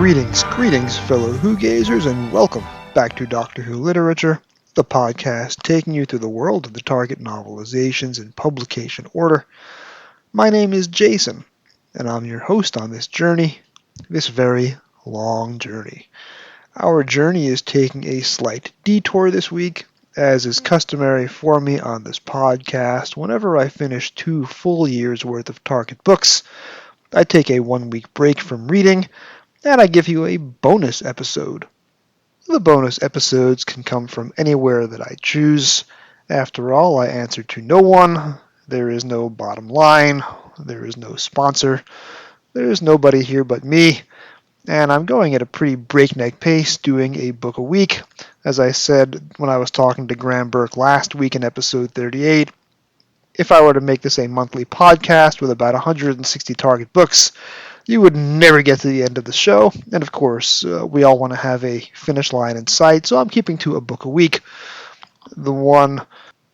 Greetings, fellow Who-gazers, and welcome back to Doctor Who Literature, the podcast taking you through the world of the target novelizations in publication order. My name is Jason, and I'm your host on this journey, this very long journey. Our journey is taking a slight detour this week, as is customary for me on this podcast. Whenever I finish 2 full years' worth of target books, I take a 1-week break from reading, and I give you a bonus episode. The bonus episodes can come from anywhere that I choose. After all, I answer to no one. There is no bottom line. There is no sponsor. There is nobody here but me. And I'm going at a pretty breakneck pace, doing a book a week. As I said when I was talking to Graham Burke last week in episode 38, if I were to make this a monthly podcast with about 160 target books, you would never get to the end of the show, and of course, we all want to have a finish line in sight, so I'm keeping to a book a week. The one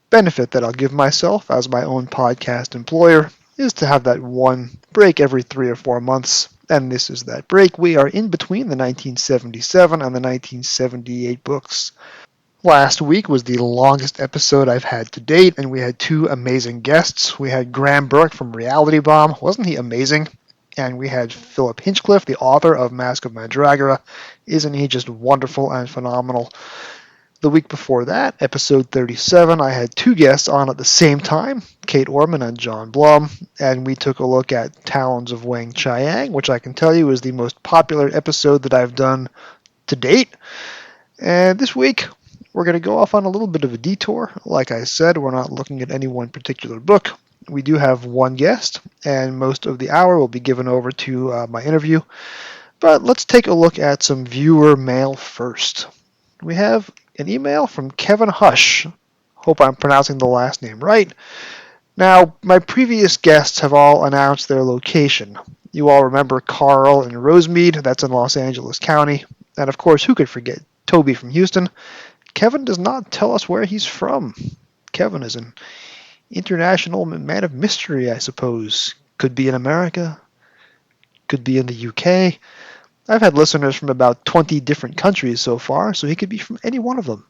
benefit that I'll give myself as my own podcast employer is to have that one break every 3 or 4 months, and this is that break. We are in between the 1977 and the 1978 books. Last week was the longest episode I've had to date, and we had 2 amazing guests. We had Graham Burke from Reality Bomb. Wasn't he amazing? And we had Philip Hinchcliffe, the author of Mask of Mandragora. Isn't he just wonderful and phenomenal? The week before that, episode 37, I had 2 guests on at the same time, Kate Orman and John Blum, and we took a look at Talons of Wang Chiang, which I can tell you is the most popular episode that I've done to date. And this week, we're going to go off on a little bit of a detour. Like I said, we're not looking at any one particular book. We do have 1 guest, and most of the hour will be given over to my interview. But let's take a look at some viewer mail first. We have an email from Kevin Hush. Hope I'm pronouncing the last name right. Now, my previous guests have all announced their location. You all remember Carl in Rosemead, that's in Los Angeles County. And of course, who could forget Toby from Houston? Kevin does not tell us where he's from. Kevin is an international man of mystery, I suppose. Could be in America. Could be in the UK. I've had listeners from about 20 different countries so far, so he could be from any one of them.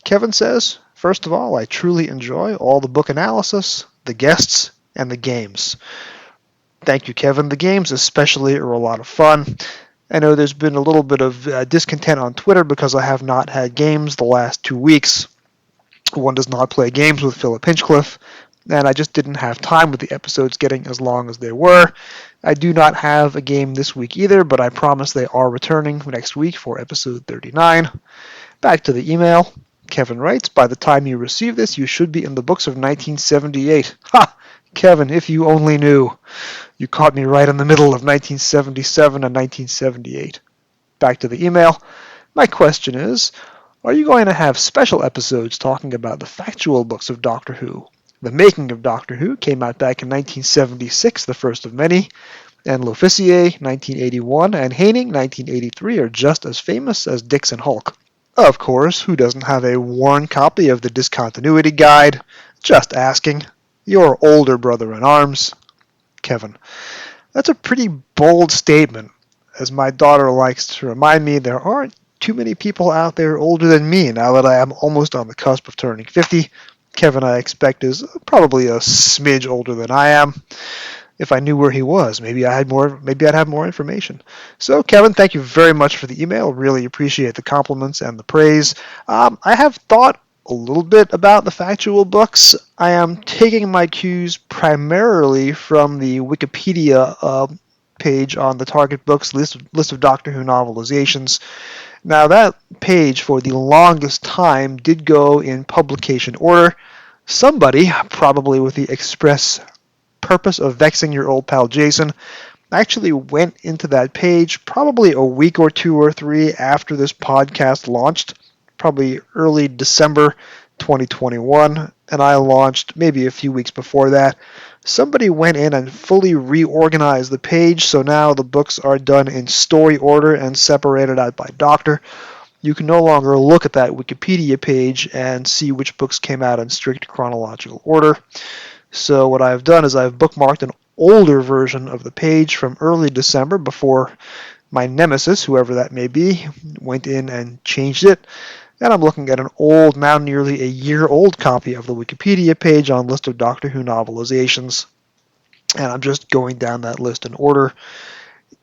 Kevin says, first of all, I truly enjoy all the book analysis, the guests, and the games. Thank you, Kevin. The games especially are a lot of fun. I know there's been a little bit of discontent on Twitter because I have not had games the last 2 weeks. One does not play games with Philip Hinchcliffe, and I just didn't have time with the episodes getting as long as they were. I do not have a game this week either, but I promise they are returning next week for episode 39. Back to the email. Kevin writes, by the time you receive this, you should be in the books of 1978. Ha! Kevin, if you only knew. You caught me right in the middle of 1977 and 1978. Back to the email. My question is, are you going to have special episodes talking about the factual books of Doctor Who? The Making of Doctor Who came out back in 1976, the first of many, and L'Officier, 1981, and Haining, 1983, are just as famous as Dix and Hulk. Of course, who doesn't have a worn copy of the Discontinuity Guide? Just asking. Your older brother in arms, Kevin. That's a pretty bold statement. As my daughter likes to remind me, there aren't too many people out there older than me now that I am almost on the cusp of turning 50. Kevin, I expect, is probably a smidge older than I am. If I knew where he was, maybe I'd have more information. So, Kevin, thank you very much for the email. Really appreciate the compliments and the praise. I have thought a little bit about the factual books. I am taking my cues primarily from the Wikipedia page on the Target Books list of Doctor Who novelizations. Now, that page, for the longest time, did go in publication order. Somebody, probably with the express purpose of vexing your old pal Jason, actually went into that page probably a week or 2 or 3 after this podcast launched, probably early December 2021, and I launched maybe a few weeks before that. Somebody went in and fully reorganized the page, so now the books are done in story order and separated out by doctor. You can no longer look at that Wikipedia page and see which books came out in strict chronological order. So what I've done is I've bookmarked an older version of the page from early December before My nemesis, whoever that may be, went in and changed it, and I'm looking at an old, now nearly a year old copy of the Wikipedia page on list of Doctor Who novelizations, and I'm just going down that list in order.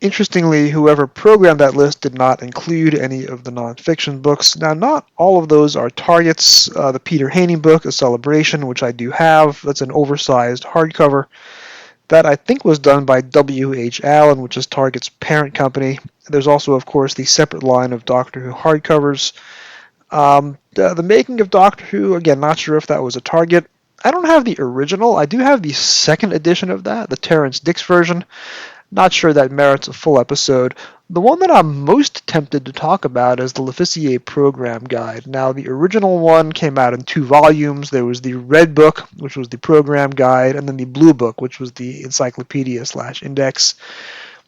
Interestingly, whoever programmed that list did not include any of the nonfiction books. Now, not all of those are targets. The Peter Haining book, A Celebration, which I do have, that's an oversized hardcover. That I think was done by W.H. Allen, which is Target's parent company. There's also, of course, the separate line of Doctor Who hardcovers. The Making of Doctor Who, again, not sure if that was a Target. I don't have the original. I do have the second edition of that, the Terrence Dicks version. Not sure that merits a full episode. The one that I'm most tempted to talk about is the L'Officier Program Guide. Now, the original one came out in 2 volumes. There was the red book, which was the program guide, and then the blue book, which was the encyclopedia/index.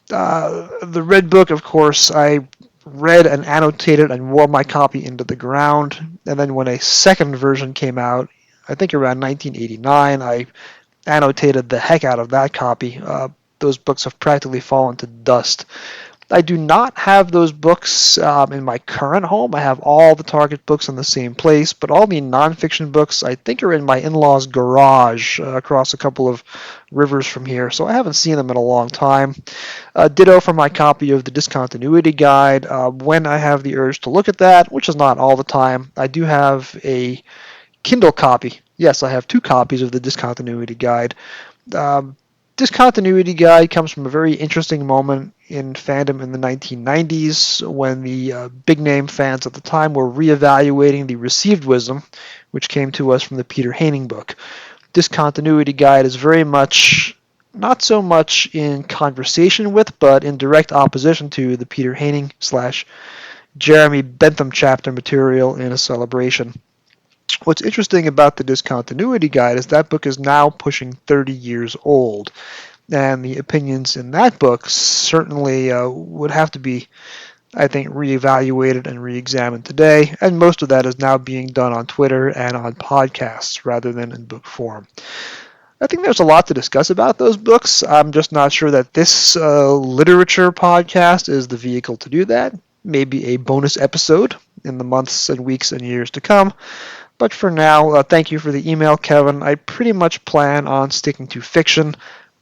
The red book, of course, I read and annotated and wore my copy into the ground. And then when a second version came out, I think around 1989, I annotated the heck out of that copy. Those books have practically fallen to dust. I do not have those books in my current home. I have all the Target books in the same place, but all the nonfiction books I think are in my in-laws' garage across a couple of rivers from here, so I haven't seen them in a long time. Ditto for my copy of the Discontinuity Guide. When I have the urge to look at that, which is not all the time, I do have a Kindle copy. Yes, I have 2 copies of the Discontinuity Guide. Um, Discontinuity Guide comes from a very interesting moment in fandom in the 1990s when the big name fans at the time were reevaluating the received wisdom, which came to us from the Peter Haining book. Discontinuity Guide is very much, not so much in conversation with, but in direct opposition to the Peter Haining slash Jeremy Bentham chapter material in A Celebration. What's interesting about the Discontinuity Guide is that book is now pushing 30 years old, and the opinions in that book certainly would have to be, I think, reevaluated and reexamined today, and most of that is now being done on Twitter and on podcasts rather than in book form. I think there's a lot to discuss about those books. I'm just not sure that this literature podcast is the vehicle to do that. Maybe a bonus episode in the months and weeks and years to come. But for now, thank you for the email, Kevin. I pretty much plan on sticking to fiction.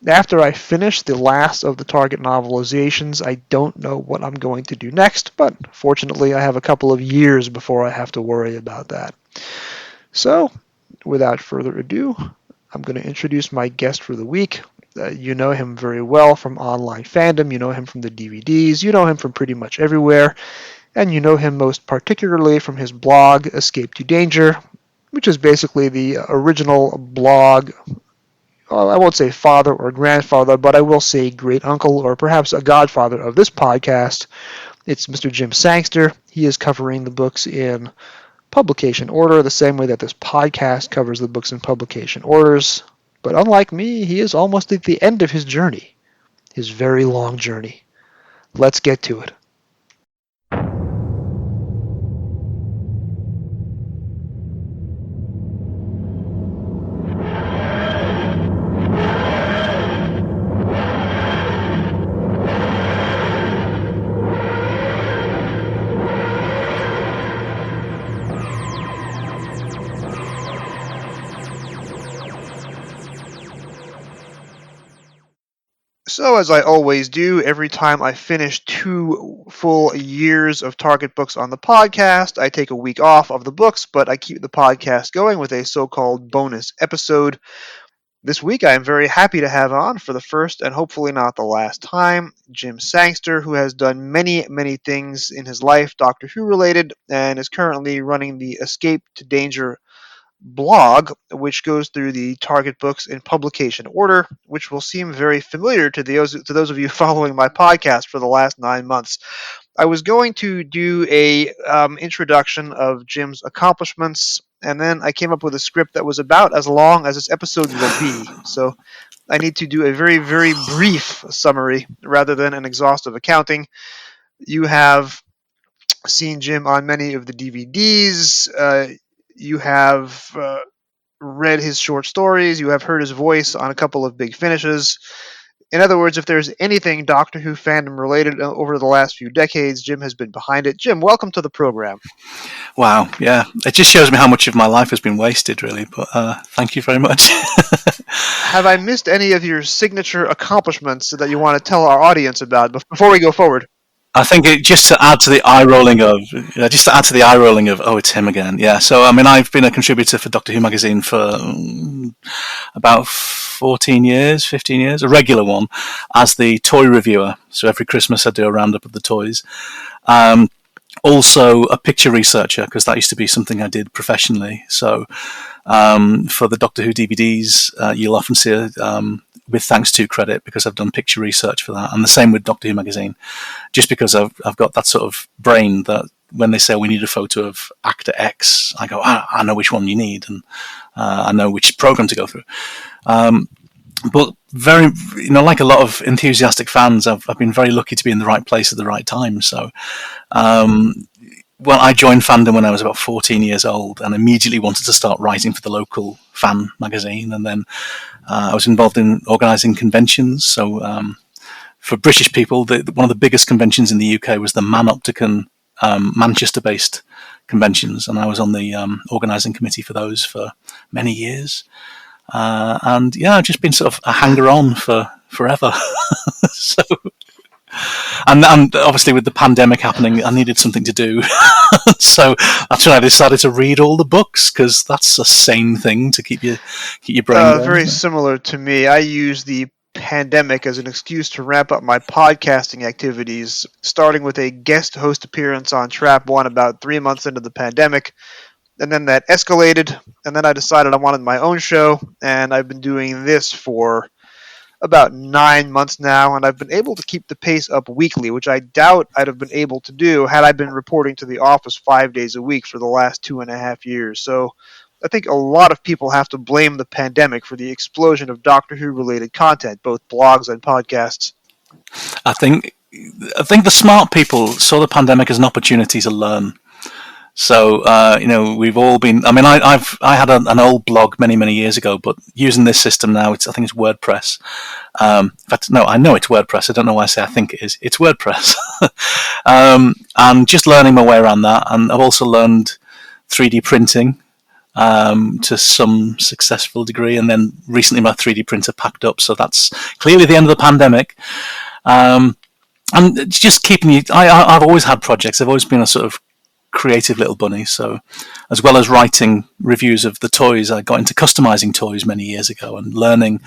After I finish the last of the Target novelizations, I don't know what I'm going to do next, but fortunately I have a couple of years before I have to worry about that. So, without further ado, I'm going to introduce my guest for the week. You know him very well from online fandom, you know him from the DVDs, you know him from pretty much everywhere, and you know him most particularly from his blog, Escape to Danger, which is basically the original blog. Well, I won't say father or grandfather, but I will say great uncle or perhaps a godfather of this podcast. It's Mr. Jim Sangster. He is covering the books in publication order, the same way that this podcast covers the books in publication orders. But unlike me, he is almost at the end of his journey, his very long journey. Let's get to it. So, as I always do, every time I finish 2 full years of Target books on the podcast, I take a week off of the books, but I keep the podcast going with a so-called bonus episode. This week, I am very happy to have on, for the first and hopefully not the last time, Jim Sangster, who has done many, many things in his life, Doctor Who related, and is currently running the Escape to Danger blog, which goes through the Target books in publication order, which will seem very familiar to those of you following my podcast for the last 9 months. I was going to do a introduction of Jim's accomplishments, and then I came up with a script that was about as long as this episode will be. So I need to do a very, very brief summary rather than an exhaustive accounting. You have seen Jim on many of the DVDs. You have read his short stories. You have heard his voice on a couple of big finishes. In other words, if there's anything Doctor Who fandom related over the last few decades, Jim has been behind it. Jim, welcome to the program. Wow, yeah. It just shows me how much of my life has been wasted, really. But thank you very much. Have I missed any of your signature accomplishments that you want to tell our audience about before we go forward? I think just to add to the eye rolling of, oh, it's him again. Yeah. So I mean, I've been a contributor for Doctor Who magazine for about 14 years, 15 years, a regular one, as the toy reviewer. So every Christmas I do a roundup of the toys. Also a picture researcher, because that used to be something I did professionally. So for the Doctor Who DVDs, you'll often see it with thanks to credit, because I've done picture research for that. And the same with Doctor Who magazine, just because I've got that sort of brain that when they say we need a photo of actor X, I go, I know which one you need, and I know which program to go through. But very, like a lot of enthusiastic fans, I've been very lucky to be in the right place at the right time. So, well, I joined fandom when I was about 14 years old, and immediately wanted to start writing for the local fan magazine. And then I was involved in organising conventions. So, for British people, one of the biggest conventions in the UK was the Manopticon Manchester-based conventions, and I was on the organising committee for those for many years. And yeah, I've just been sort of a hanger-on for forever. So, and obviously with the pandemic happening, I needed something to do. So that's when I decided to read all the books, because that's a sane thing to keep your brain going. Very similar to me. I use the pandemic as an excuse to ramp up my podcasting activities, starting with a guest host appearance on Trap One about 3 months into the pandemic. And then that escalated, and then I decided I wanted my own show, and I've been doing this for about 9 months now, and I've been able to keep the pace up weekly, which I doubt I'd have been able to do had I been reporting to the office 5 days a week for the last 2.5 years. So I think a lot of people have to blame the pandemic for the explosion of Doctor Who related content, both blogs and podcasts. I think the smart people saw the pandemic as an opportunity to learn. So we've all been. I mean, I had an old blog many years ago, but using this system now, I think it's WordPress. In fact, no, I know it's WordPress. I don't know why I say I think it is. It's WordPress, and just learning my way around that. And I've also learned 3D printing to some successful degree, and then recently my 3D printer packed up. So that's clearly the end of the pandemic. And just keeping you. I've always had projects. I've always been a sort of creative little bunny. So as well as writing reviews of the toys, I got into customizing toys many years ago and learning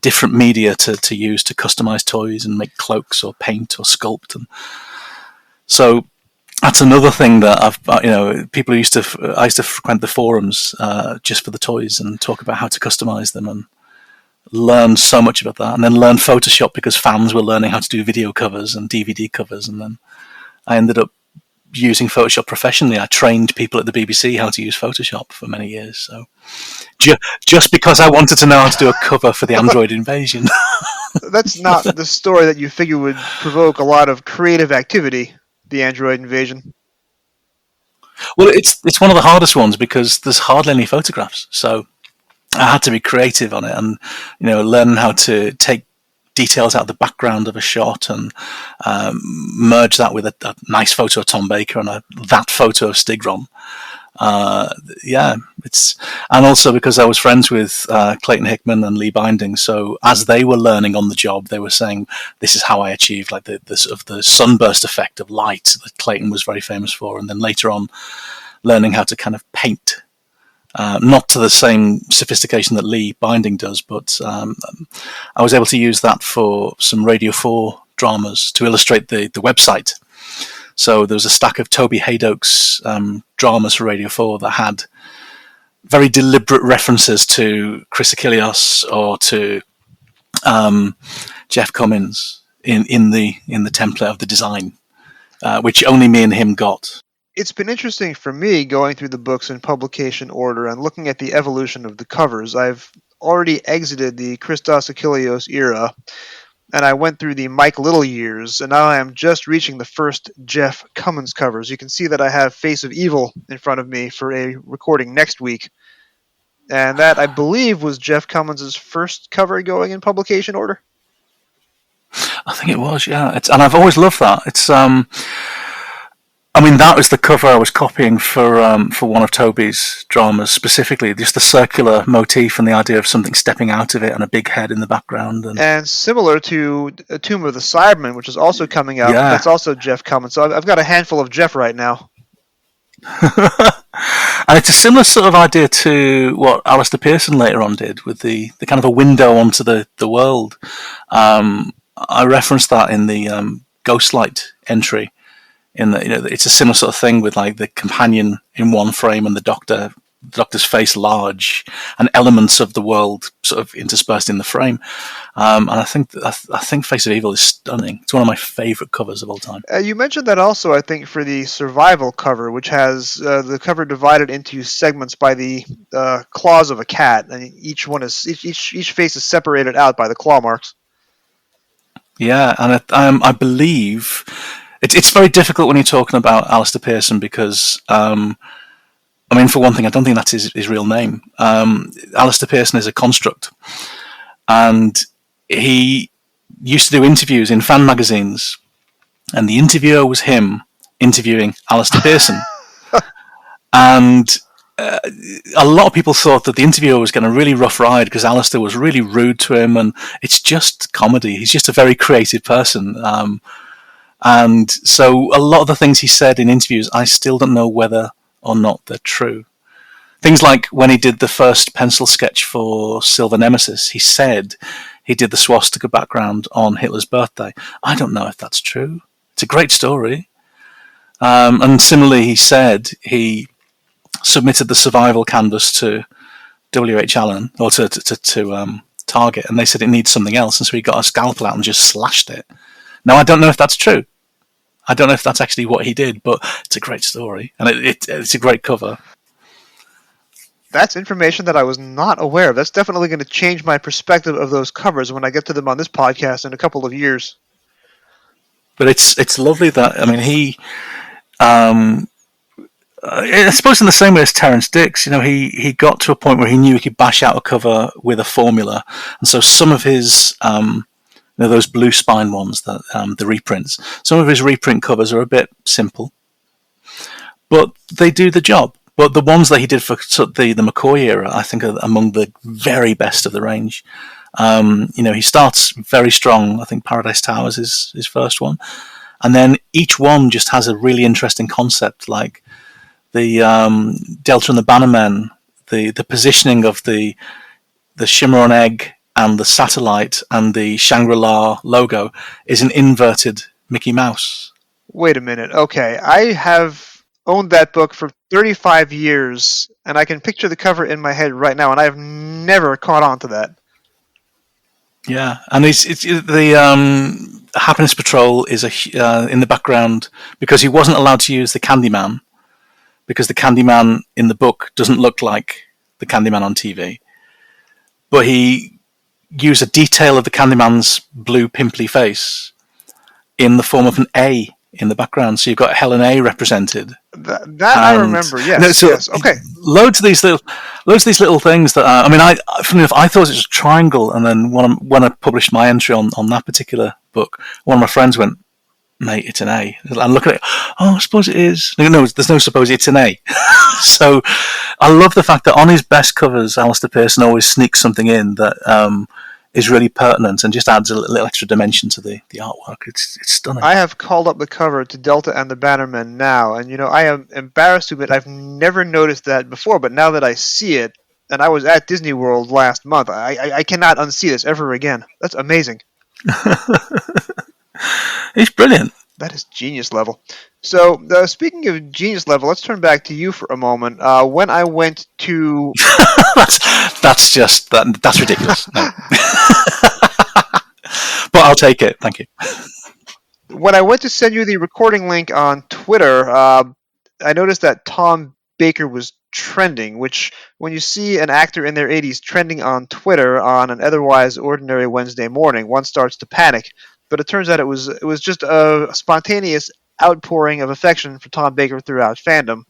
different media to use to customize toys and make cloaks or paint or sculpt. And so that's another thing that I used to frequent the forums just for the toys and talk about how to customize them, and learn so much about that. And then learn Photoshop because fans were learning how to do video covers and DVD covers. And then I ended up using Photoshop professionally. I trained people at the BBC how to use Photoshop for many years. So just because I wanted to know how to do a cover for the Android invasion. That's not the story that you figure would provoke a lot of creative activity, the Android invasion. Well, it's one of the hardest ones because there's hardly any photographs. So I had to be creative on it, and learn how to take details out of the background of a shot and merge that with a nice photo of Tom Baker and that photo of Stigron. And also because I was friends with Clayton Hickman and Lee Binding, so as they were learning on the job, they were saying, this is how I achieved like the sort of the sunburst effect of light that Clayton was very famous for, and then later on learning how to kind of paint. Not to the same sophistication that Lee Binding does, but I was able to use that for some Radio 4 dramas to illustrate the website. So there was a stack of Toby Haydock's dramas for Radio 4 that had very deliberate references to Chris Achilleos or to Jeff Cummins in the template of the design, which only me and him got. It's been interesting for me going through the books in publication order and looking at the evolution of the covers. I've already exited the Christos Achilleos era, and I went through the Mike Little years, and now I am just reaching the first Jeff Cummins covers. You can see that I have Face of Evil in front of me for a recording next week, and that, I believe, was Jeff Cummins' first cover going in publication order. I think it was, yeah. And I've always loved that. I mean, that was the cover I was copying for one of Toby's dramas specifically. Just the circular motif and the idea of something stepping out of it and a big head in the background. And And similar to Tomb of the Cybermen, which is also coming up, yeah, that's also Jeff Cummins. So I've got a handful of Jeff right now. and it's a similar sort of idea to what Alistair Pearson later on did with the kind of a window onto the world. I referenced that in the Ghostlight entry. In that, it's a similar sort of thing with like the companion in one frame and the doctor's face large, and elements of the world sort of interspersed in the frame. And I think Face of Evil is stunning. It's one of my favourite covers of all time. You mentioned that also, I think, for the Survival cover, which has the cover divided into segments by the claws of a cat, and each face is separated out by the claw marks. Yeah, and I believe it's very difficult when you're talking about Alistair Pearson because, I mean, for one thing, I don't think that's his real name. Alistair Pearson is a construct, and he used to do interviews in fan magazines, and the interviewer was him interviewing Alistair Pearson. And a lot of people thought that the interviewer was going to really rough ride because Alistair was really rude to him, and it's just comedy. He's just a very creative person. And so a lot of the things he said in interviews, I still don't know whether or not they're true. Things like when he did the first pencil sketch for Silver Nemesis, he said he did the swastika background on Hitler's birthday. I don't know if that's true. It's a great story. And similarly, he said he submitted the survival canvas to W.H. Allen, or to Target, and they said it needs something else, and so he got a scalpel out and just slashed it. Now, I don't know if that's true. I don't know if that's actually what he did, but it's a great story, and it's a great cover. That's information that I was not aware of. That's definitely going to change my perspective of those covers when I get to them on this podcast in a couple of years. But it's lovely that, I mean, he, I suppose in the same way as Terrence Dicks, he got to a point where he knew he could bash out a cover with a formula, and so some of his those blue spine ones, that the reprints, some of his reprint covers are a bit simple, but they do the job. But the ones that he did for the McCoy era, I think, are among the very best of the range. He starts very strong. I think Paradise Towers is his first one, and then each one just has a really interesting concept, like the Delta and the Bannermen, the positioning of the Shimmeron egg and the satellite and the Shangri-La logo is an inverted Mickey Mouse. Wait a minute. Okay, I have owned that book for 35 years, and I can picture the cover in my head right now, and I've never caught on to that. Yeah, and it's the Happiness Patrol is in the background because he wasn't allowed to use the Candyman, because the Candyman in the book doesn't look like the Candyman on TV. But he used a detail of the Candyman's blue pimply face in the form of an A in the background. So you've got Helen A represented. That I remember, yes. Yes. Okay. Loads of these little things that funny enough, I thought it was a triangle, and then when I published my entry on that particular book, one of my friends went, "Mate, it's an A." And look at it. Oh, I suppose it is. No, there's no suppose. It's an A. So I love the fact that on his best covers, Alistair Pearson always sneaks something in that is really pertinent and just adds a little extra dimension to the artwork. It's stunning. I have called up the cover to Delta and the Bannermen now, and I am embarrassed to admit I've never noticed that before, but now that I see it, and I was at Disney World last month, I cannot unsee this ever again. That's amazing. He's brilliant. That is genius level. So, speaking of genius level, let's turn back to you for a moment. When I went to... that's ridiculous. No. But I'll take it. Thank you. When I went to send you the recording link on Twitter, I noticed that Tom Baker was trending, which, when you see an actor in their 80s trending on Twitter on an otherwise ordinary Wednesday morning, one starts to panic. But it turns out it was just a spontaneous outpouring of affection for Tom Baker throughout fandom,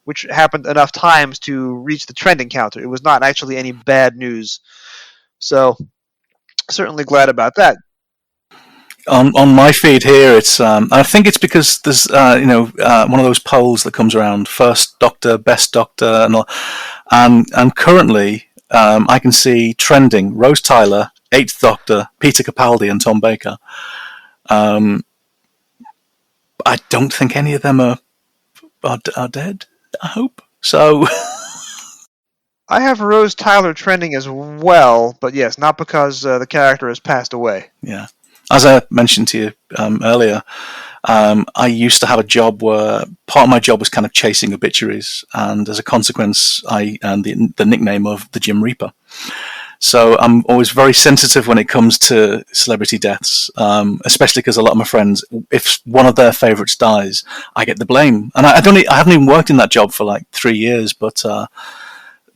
which happened enough times to reach the trending counter. It was not actually any bad news. So, certainly glad about that. On my feed here, it's I think it's because there's one of those polls that comes around first Doctor, best Doctor, and currently I can see trending Rose Tyler, Eighth Doctor, Peter Capaldi, and Tom Baker. Um, I don't think any of them are dead. I hope so. I have Rose Tyler trending as well, but yes, not because the character has passed away. Yeah, as I mentioned to you earlier, I used to have a job where part of my job was kind of chasing obituaries, and as a consequence, I earned the nickname of the Jim Reaper. So I'm always very sensitive when it comes to celebrity deaths, especially because a lot of my friends, if one of their favourites dies, I get the blame. And I haven't even worked in that job for like 3 years, but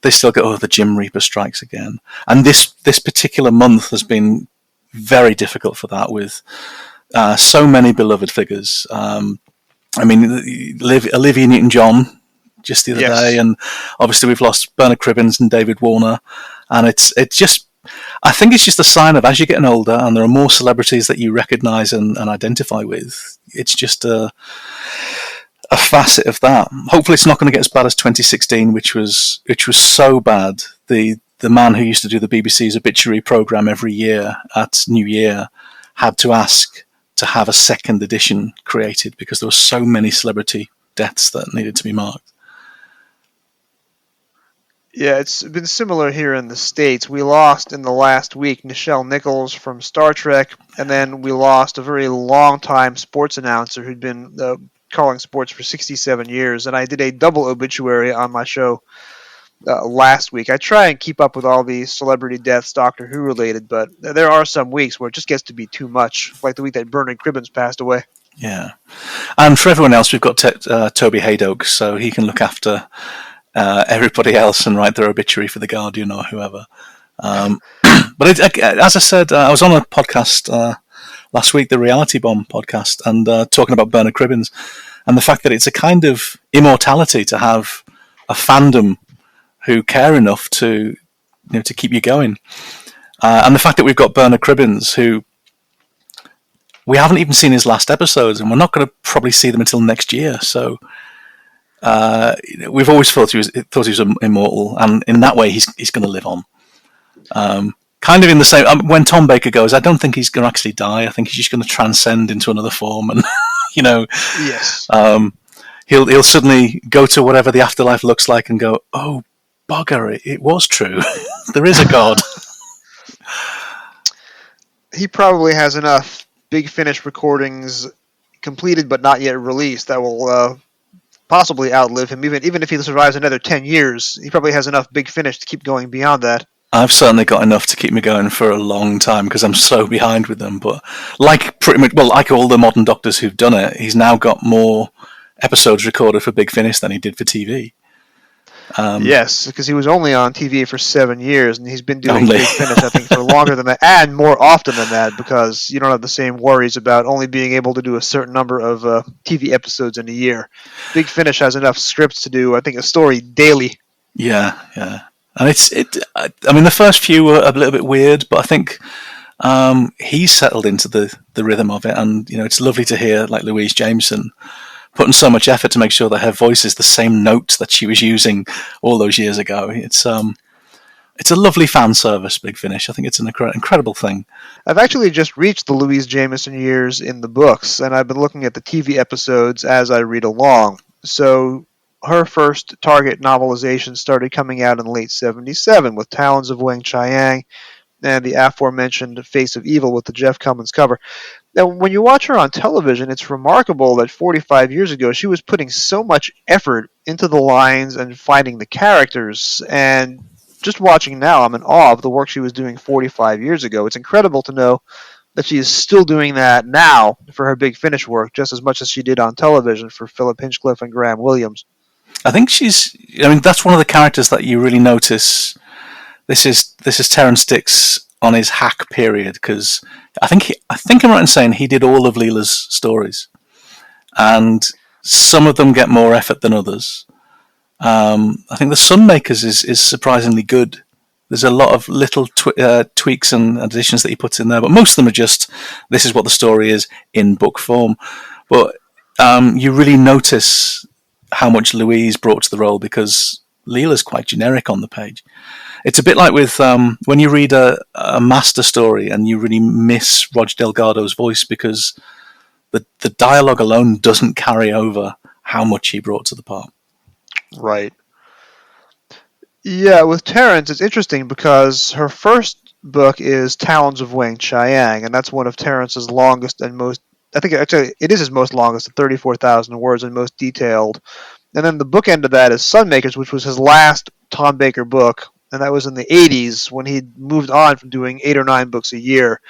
they still go, "Oh, the Jim Reaper strikes again." And this particular month has been very difficult for that, with so many beloved figures. I mean, Olivia Newton-John just the other day, Yes. and obviously we've lost Bernard Cribbins and David Warner, and it's just. I think it's just a sign of as you're getting older and there are more celebrities that you recognise and identify with. It's just a facet of that. Hopefully, it's not going to get as bad as 2016, which was so bad. The man who used to do the BBC's obituary programme every year at New Year had to ask to have a second edition created because there were so many celebrity deaths that needed to be marked. Yeah, it's been similar here in the States. We lost in the last week Nichelle Nichols from Star Trek, and then we lost a very long time sports announcer who'd been calling sports for 67 years. And I did a double obituary on my show last week. I try and keep up with all these celebrity deaths, Doctor Who related, but there are some weeks where it just gets to be too much, like the week that Bernard Cribbins passed away. Yeah, and for everyone else, we've got Toby Haydoke, so he can look after everybody else and write their obituary for the Guardian or whoever. But as I said, I was on a podcast last week, the Reality Bomb podcast, and talking about Bernard Cribbins and the fact that it's a kind of immortality to have a fandom who care enough to to keep you going, and the fact that we've got Bernard Cribbins, who we haven't even seen his last episodes, and we're not going to probably see them until next year. So we've always thought he was immortal, and in that way, he's going to live on. Kind of in the same. When Tom Baker goes, I don't think he's going to actually die. I think he's just going to transcend into another form, and Yes. He'll suddenly go to whatever the afterlife looks like and go, oh bugger, it was true. There is a god. He probably has enough Big Finish recordings completed but not yet released that will possibly outlive him. Even if he survives another 10 years, he probably has enough Big Finish to keep going beyond that. I've certainly got enough to keep me going for a long time because I'm so behind with them. But like all the modern doctors who've done it, he's now got more episodes recorded for Big Finish than he did for TV. Yes, because he was only on TV for 7 years, and he's been doing Only. Big Finish, I think, for longer than that, and more often than that, because you don't have the same worries about only being able to do a certain number of TV episodes in a year. Big Finish has enough scripts to do, I think, a story daily. Yeah. And I mean, the first few were a little bit weird, but I think he's settled into the rhythm of it, and it's lovely to hear like Louise Jameson putting so much effort to make sure that her voice is the same notes that she was using all those years ago. It's a lovely fan service, Big Finish. I think it's an incredible thing. I've actually just reached the Louise Jameson years in the books, and I've been looking at the TV episodes as I read along. So her first Target novelization started coming out in late 77 with Talons of Weng Chiang and the aforementioned Face of Evil with the Jeff Cummins cover. Now, when you watch her on television, it's remarkable that 45 years ago she was putting so much effort into the lines and finding the characters. And just watching now, I'm in awe of the work she was doing 45 years ago. It's incredible to know that she is still doing that now for her Big Finish work, just as much as she did on television for Philip Hinchcliffe and Graham Williams. I think that's one of the characters that you really notice. This is Terrance Dicks on his hack period, because I think I'm right in saying he did all of Leela's stories, and some of them get more effort than others. I think the Sunmakers is surprisingly good There's a lot of little tweaks and additions that he puts in there, but most of them are just this is what the story is in book form. But you really notice how much Louise brought to the role because Leela's quite generic on the page. It's a bit like with when you read a master story and you really miss Roger Delgado's voice because the dialogue alone doesn't carry over how much he brought to the part. Right. Yeah, with Terrence, it's interesting because her first book is Talons of Wang Chiang, and that's one of Terrence's longest and most. I think actually it is his most longest, 34,000 words and most detailed. And then the bookend of that is Sunmakers, which was his last Tom Baker book, and that was in the 80s when he moved on from doing 8 or 9 books a year.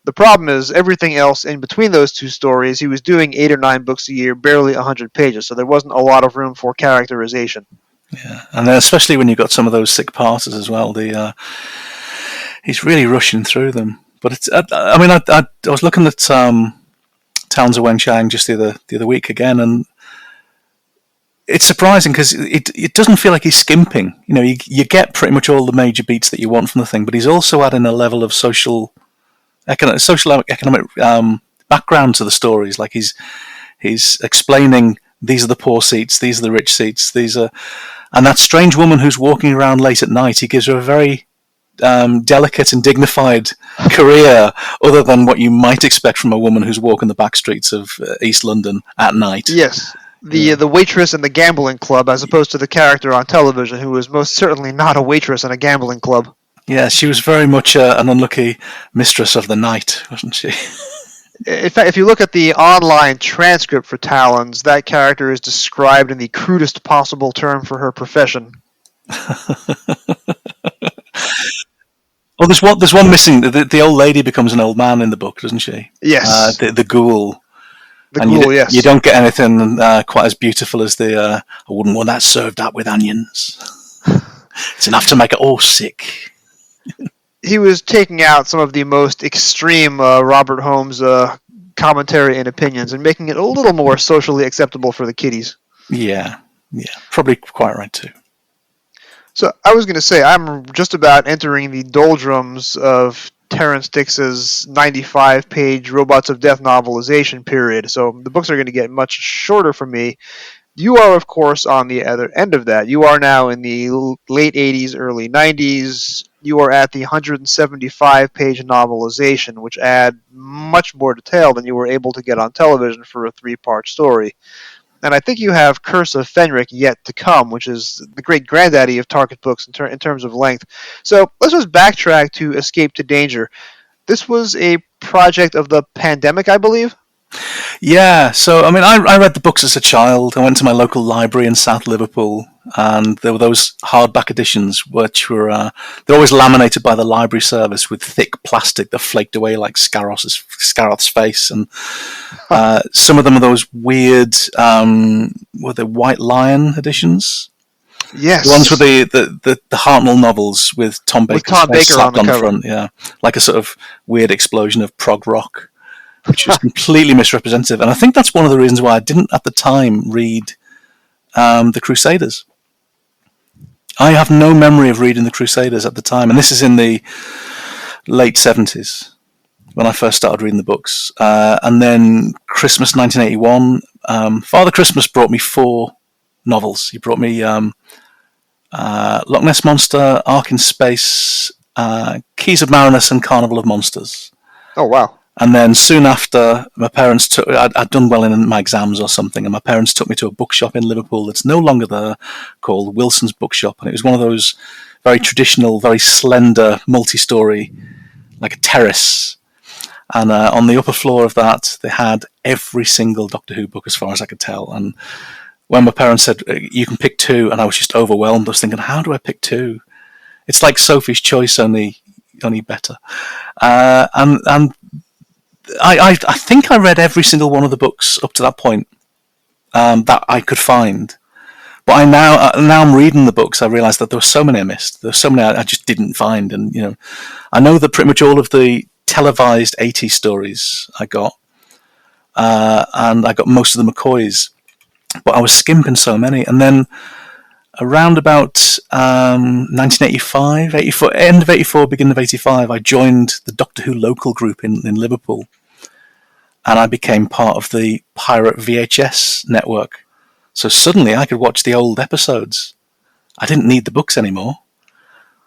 The problem is everything else in between those two stories, he was doing 8 or 9 books a year, barely 100 pages, so there wasn't a lot of room for characterization. Yeah, and then especially when you've got some of those sick parters as well, he's really rushing through them. But it's, I mean, I was looking at Towns of Wenchang just the other week again, and it's surprising because it doesn't feel like he's skimping. You know, you get pretty much all the major beats that you want from the thing, but he's also adding a level of social economic background to the stories. Like he's explaining these are the poor seats, these are the rich seats, and that strange woman who's walking around late at night. He gives her a very delicate and dignified career, other than what you might expect from a woman who's walking the back streets of East London at night. Yes, the waitress in the gambling club, as opposed to the character on television, who was most certainly not a waitress in a gambling club. Yeah, she was very much an unlucky mistress of the night, wasn't she? In fact, if you look at the online transcript for Talons, that character is described in the crudest possible term for her profession. Oh, there's one missing. The old lady becomes an old man in the book, doesn't she? Yes. The ghoul. The And ghoul, yes. You don't get anything quite as beautiful as I wouldn't want that served up with onions. It's enough to make it all sick. He was taking out some of the most extreme Robert Holmes commentary and opinions and making it a little more socially acceptable for the kiddies. Yeah, probably quite right too. So I was going to say, I'm just about entering the doldrums of Terrence Dicks's 95-page Robots of Death novelization period, so the books are going to get much shorter for me. You are, of course, on the other end of that. You are now in the late 80s, early 90s. You are at the 175-page novelization, which add much more detail than you were able to get on television for a 3-part story. And I think you have Curse of Fenric yet to come, which is the great granddaddy of Target books in terms of length. So let's just backtrack to Escape to Danger. This was a project of the pandemic, I believe? Yeah, so I mean, I read the books as a child. I went to my local library in South Liverpool, and there were those hardback editions, which were they're always laminated by the library service with thick plastic that flaked away like Scaroth's face, and some of them are those weird, were they White Lion editions? Yes. The ones with the Hartnell novels with Tom Baker's face slapped on the front, yeah, like a sort of weird explosion of prog rock, which was completely misrepresentative. And I think that's one of the reasons why I didn't at the time read The Crusaders. I have no memory of reading The Crusaders at the time, and this is in the late 70s when I first started reading the books. And then Christmas 1981, Father Christmas brought me 4 novels. He brought me Loch Ness Monster, Ark in Space, Keys of Marinus, and Carnival of Monsters. Oh, wow. And then soon after, my parents took. I'd done well in my exams or something, and my parents took me to a bookshop in Liverpool that's no longer there, called Wilson's Bookshop, and it was one of those very traditional, very slender, multi-story, like a terrace. And on the upper floor of that, they had every single Doctor Who book, as far as I could tell. And when my parents said, "You can pick 2," and I was just overwhelmed. I was thinking, how do I pick 2? It's like Sophie's Choice, only better. And I think I read every single one of the books up to that point that I could find. But now I'm reading the books, I realise that there were so many I missed. There were so many I just didn't find. And, I know that pretty much all of the televised 80s stories I got, and I got most of the McCoys, but I was skimping so many. And then around about 1985, 84, end of 84, beginning of 85, I joined the Doctor Who local group in Liverpool, and I became part of the pirate VHS network. So suddenly I could watch the old episodes. I didn't need the books anymore.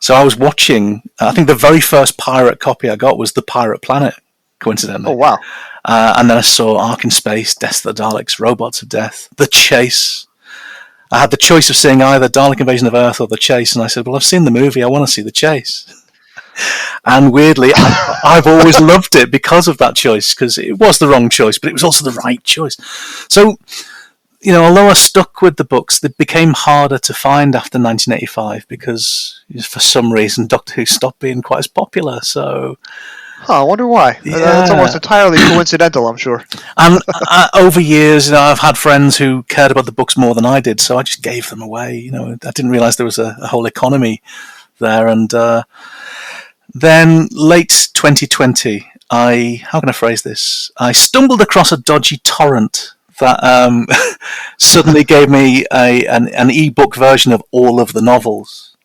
So I was watching, I think the very first pirate copy I got was The Pirate Planet, Oh coincidentally. wow. And then I saw Ark in Space, Death of the Daleks, Robots of Death, The Chase. I had the choice of seeing either Dalek Invasion of Earth or The Chase, and I said, well, I've seen the movie, I want to see The Chase. And weirdly, I've always loved it because of that choice, because it was the wrong choice, but it was also the right choice. So, although I stuck with the books, they became harder to find after 1985 because, for some reason, Doctor Who stopped being quite as popular. So, I wonder why. That's almost yeah. entirely coincidental, I'm sure. And over years, I've had friends who cared about the books more than I did, so I just gave them away. I didn't realise there was a whole economy there. And then late 2020, how can I phrase this? I stumbled across a dodgy torrent that suddenly gave me an e-book version of all of the novels.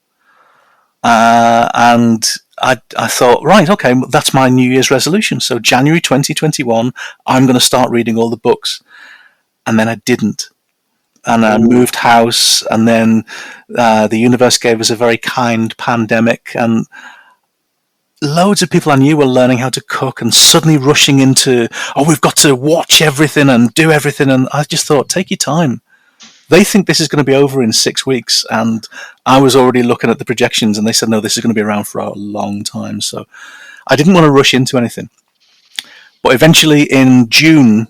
And I thought, right, okay, that's my New Year's resolution. So January 2021, I'm going to start reading all the books. And then I didn't. And I moved house, and then the universe gave us a very kind pandemic, and loads of people I knew were learning how to cook and suddenly rushing into, we've got to watch everything and do everything. And I just thought, take your time. They think this is going to be over in 6 weeks. And I was already looking at the projections, and they said, no, this is going to be around for a long time. So I didn't want to rush into anything. But eventually in June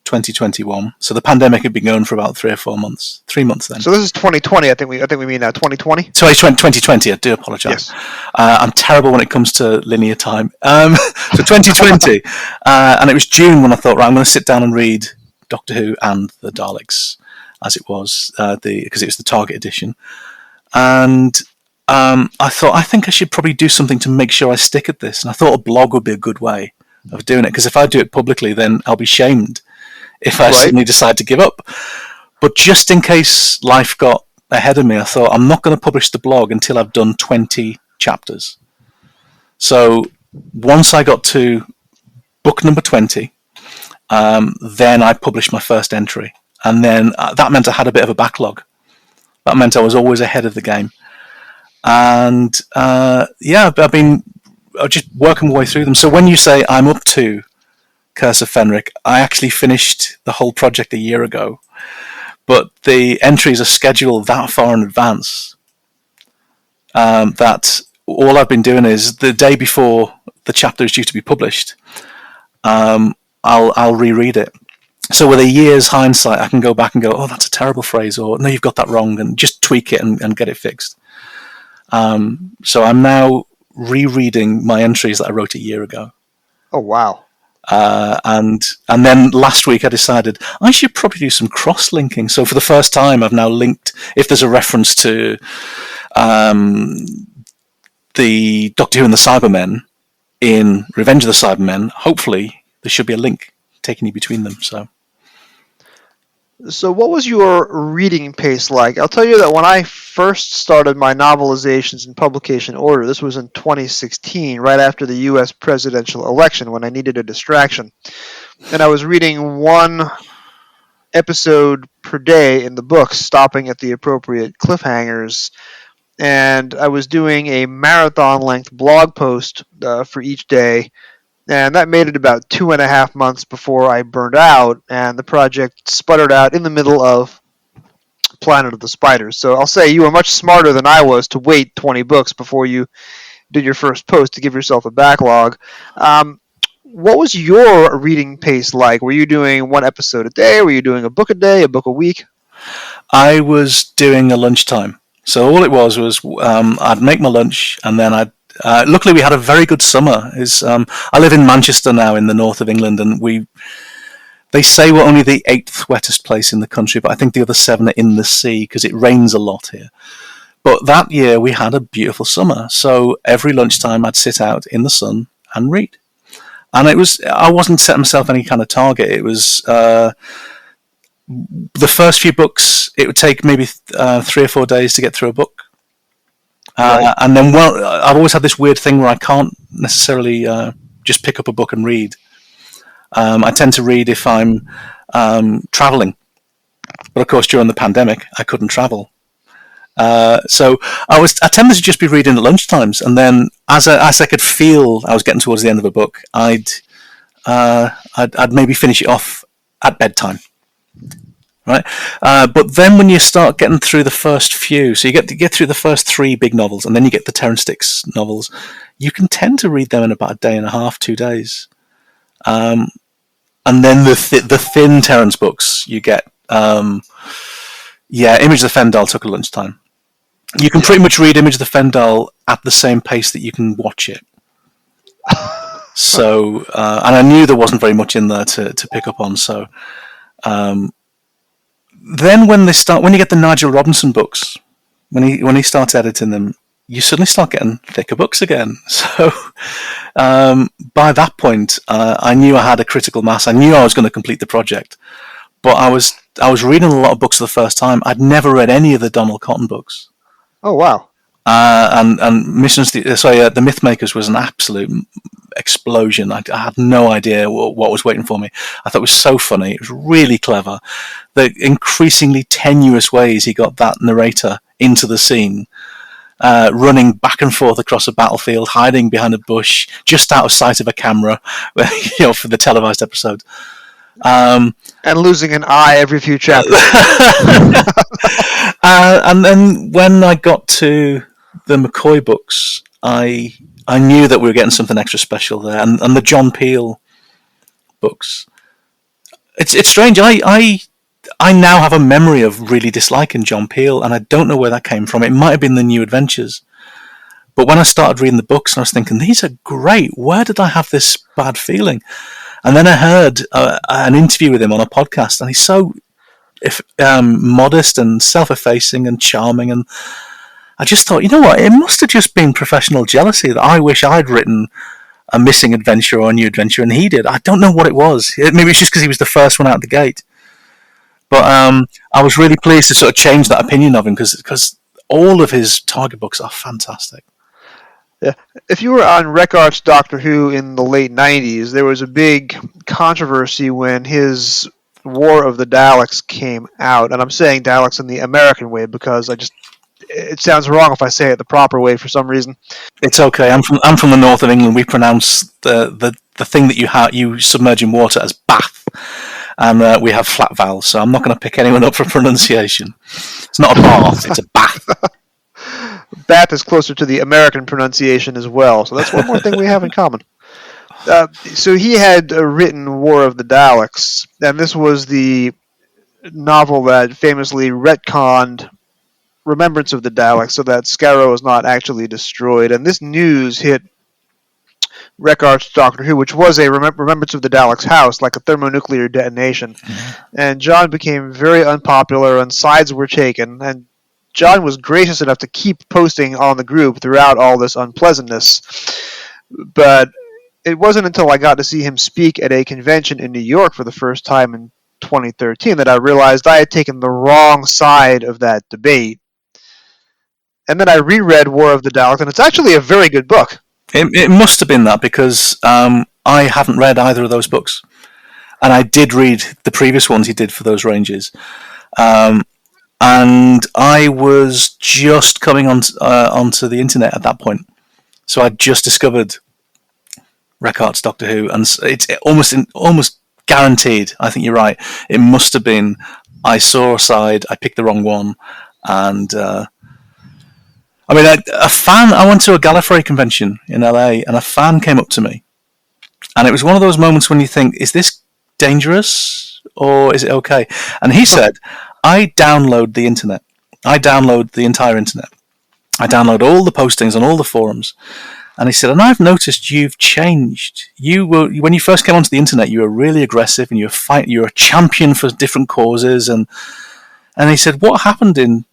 2021, so the pandemic had been going for about 3 or 4 months, 3 months then. So this is 2020. I think we mean now 2020. Sorry, 2020. I do apologise. Yes. I'm terrible when it comes to linear time. So 2020, and it was June when I thought, right, I'm going to sit down and read Doctor Who and the Daleks, as it was, because it was the Target edition. And I thought, I think I should probably do something to make sure I stick at this. And I thought a blog would be a good way of doing it, because if I do it publicly, then I'll be shamed if I suddenly decide to give up. But just in case life got ahead of me, I thought, I'm not going to publish the blog until I've done 20 chapters. So once I got to book number 20, then I published my first entry. And then that meant I had a bit of a backlog. That meant I was always ahead of the game. And I've been just working my way through them. So when you say I'm up to Curse of Fenric, I actually finished the whole project a year ago. But the entries are scheduled that far in advance that all I've been doing is the day before the chapter is due to be published, I'll reread it. So with a year's hindsight, I can go back and go, oh, that's a terrible phrase, or no, you've got that wrong, and just tweak it and get it fixed. So I'm now rereading my entries that I wrote a year ago. Oh, wow. And then last week I decided I should probably do some cross-linking. So for the first time, I've now linked, if there's a reference to the Doctor Who and the Cybermen in Revenge of the Cybermen, hopefully there should be a link taking you between them. So what was your reading pace like? I'll tell you that when I first started my novelizations in publication order, this was in 2016, right after the U.S. presidential election, when I needed a distraction. And I was reading one episode per day in the books, stopping at the appropriate cliffhangers. And I was doing a marathon-length blog post for each day. And that made it about 2.5 months before I burned out, and the project sputtered out in the middle of Planet of the Spiders. So I'll say you were much smarter than I was to wait 20 books before you did your first post to give yourself a backlog. What was your reading pace like? Were you doing one episode a day? Were you doing a book a day, a book a week? I was doing a lunchtime. So all it was I'd make my lunch, and then luckily we had a very good summer. I live in Manchester now in the north of England, and they say we're only the 8th wettest place in the country, but I think the other 7 are in the sea because it rains a lot here. But that year we had a beautiful summer, so every lunchtime I'd sit out in the sun and read. And I wasn't setting myself any kind of target. It was The first few books, it would take maybe 3 or 4 days to get through a book. Right. And then, well, I've always had this weird thing where I can't necessarily just pick up a book and read. I tend to read if I'm traveling. But of course, during the pandemic, I couldn't travel. So I tended to just be reading at lunchtimes, and then as I could feel I was getting towards the end of a book, I'd maybe finish it off at bedtime, right? But then when you start getting through the first few, so you get through the first 3 big novels, and then you get the Terrance Dicks novels, you can tend to read them in about a day and a half, 2 days, and then the thin Terrance books you get. Image of the Fendal took a lunchtime. You can pretty much read Image of the Fendal at the same pace that you can watch it. So, and I knew there wasn't very much in there to pick up on. So, then when you get the Nigel Robinson books, when he starts editing them, you suddenly start getting thicker books again. So, by that point, I knew I had a critical mass. I knew I was going to complete the project. But I was reading a lot of books for the first time. I'd never read any of the Donald Cotton books. Oh, wow. And Missions, the Mythmakers was an absolute explosion. I had no idea what was waiting for me. I thought it was so funny. It was really clever. The increasingly tenuous ways he got that narrator into the scene, running back and forth across a battlefield, hiding behind a bush, just out of sight of a camera, for the televised episode. And losing an eye every few chapters. And then when I got to the McCoy books, I knew that we were getting something extra special there. And the John Peel books, it's strange. I now have a memory of really disliking John Peel, and I don't know where that came from. It might have been the New Adventures. But when I started reading the books, I was thinking, these are great. Where did I have this bad feeling? And then I heard an interview with him on a podcast, and he's so modest and self-effacing and charming. And I just thought, you know what? It must have just been professional jealousy that I wish I'd written a missing adventure or a new adventure, and he did. I don't know what it was. Maybe it's just because he was the first one out the gate. But I was really pleased to sort of change that opinion of him because all of his Target books are fantastic. Yeah. If you were on Reckhart's Doctor Who in the late 90s, there was a big controversy when his War of the Daleks came out. And I'm saying Daleks in the American way because it sounds wrong if I say it the proper way for some reason. It's okay. I'm from the north of England. We pronounce the thing that you submerge in water as bath. And we have flat vowels, so I'm not going to pick anyone up for pronunciation. It's not a bath, it's a bath. Bath is closer to the American pronunciation as well, so that's one more thing we have in common. So he had written War of the Daleks, and this was the novel that famously retconned Remembrance of the Daleks so that Scarrow is not actually destroyed. And this news hit Reckhart's Doctor Who, which was a Remembrance of the Daleks house, like a thermonuclear detonation. Mm-hmm. And John became very unpopular, and sides were taken, and John was gracious enough to keep posting on the group throughout all this unpleasantness. But it wasn't until I got to see him speak at a convention in New York for the first time in 2013 that I realized I had taken the wrong side of that debate. And then I reread War of the Daleks, and it's actually a very good book. It must have been that because I haven't read either of those books. And I did read the previous ones he did for those ranges. And I was just coming onto the internet at that point. So I just discovered Reckhart's Doctor Who, and it's almost guaranteed. I think you're right. It must have been. I saw a side, I picked the wrong one, and a fan. I went to a Gallifrey convention in LA, and a fan came up to me, and it was one of those moments when you think, "Is this dangerous or is it okay?" And he said, "I download the internet. I download the entire internet. I download all the postings on all the forums." And he said, "And I've noticed you've changed. When you first came onto the internet, you were really aggressive and you're a champion for different causes." And he said, "What happened in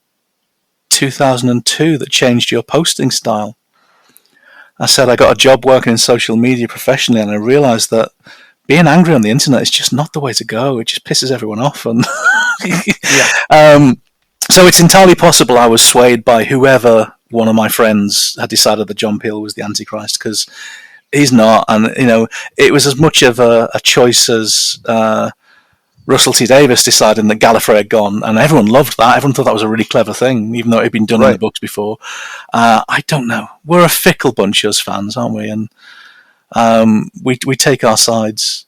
2002 that changed your posting style?" I said, "I got a job working in social media professionally, and I realized that being angry on the internet is just not the way to go. It just pisses everyone off, and Yeah. so it's entirely possible I was swayed by whoever one of my friends had decided that John Peel was the Antichrist, because he's not, and it was as much of a choice as Russell T Davies deciding that Gallifrey had gone, and everyone loved that. Everyone thought that was a really clever thing, even though it had been done in the books before. I don't know. We're a fickle bunch, us fans, aren't we? And we take our sides.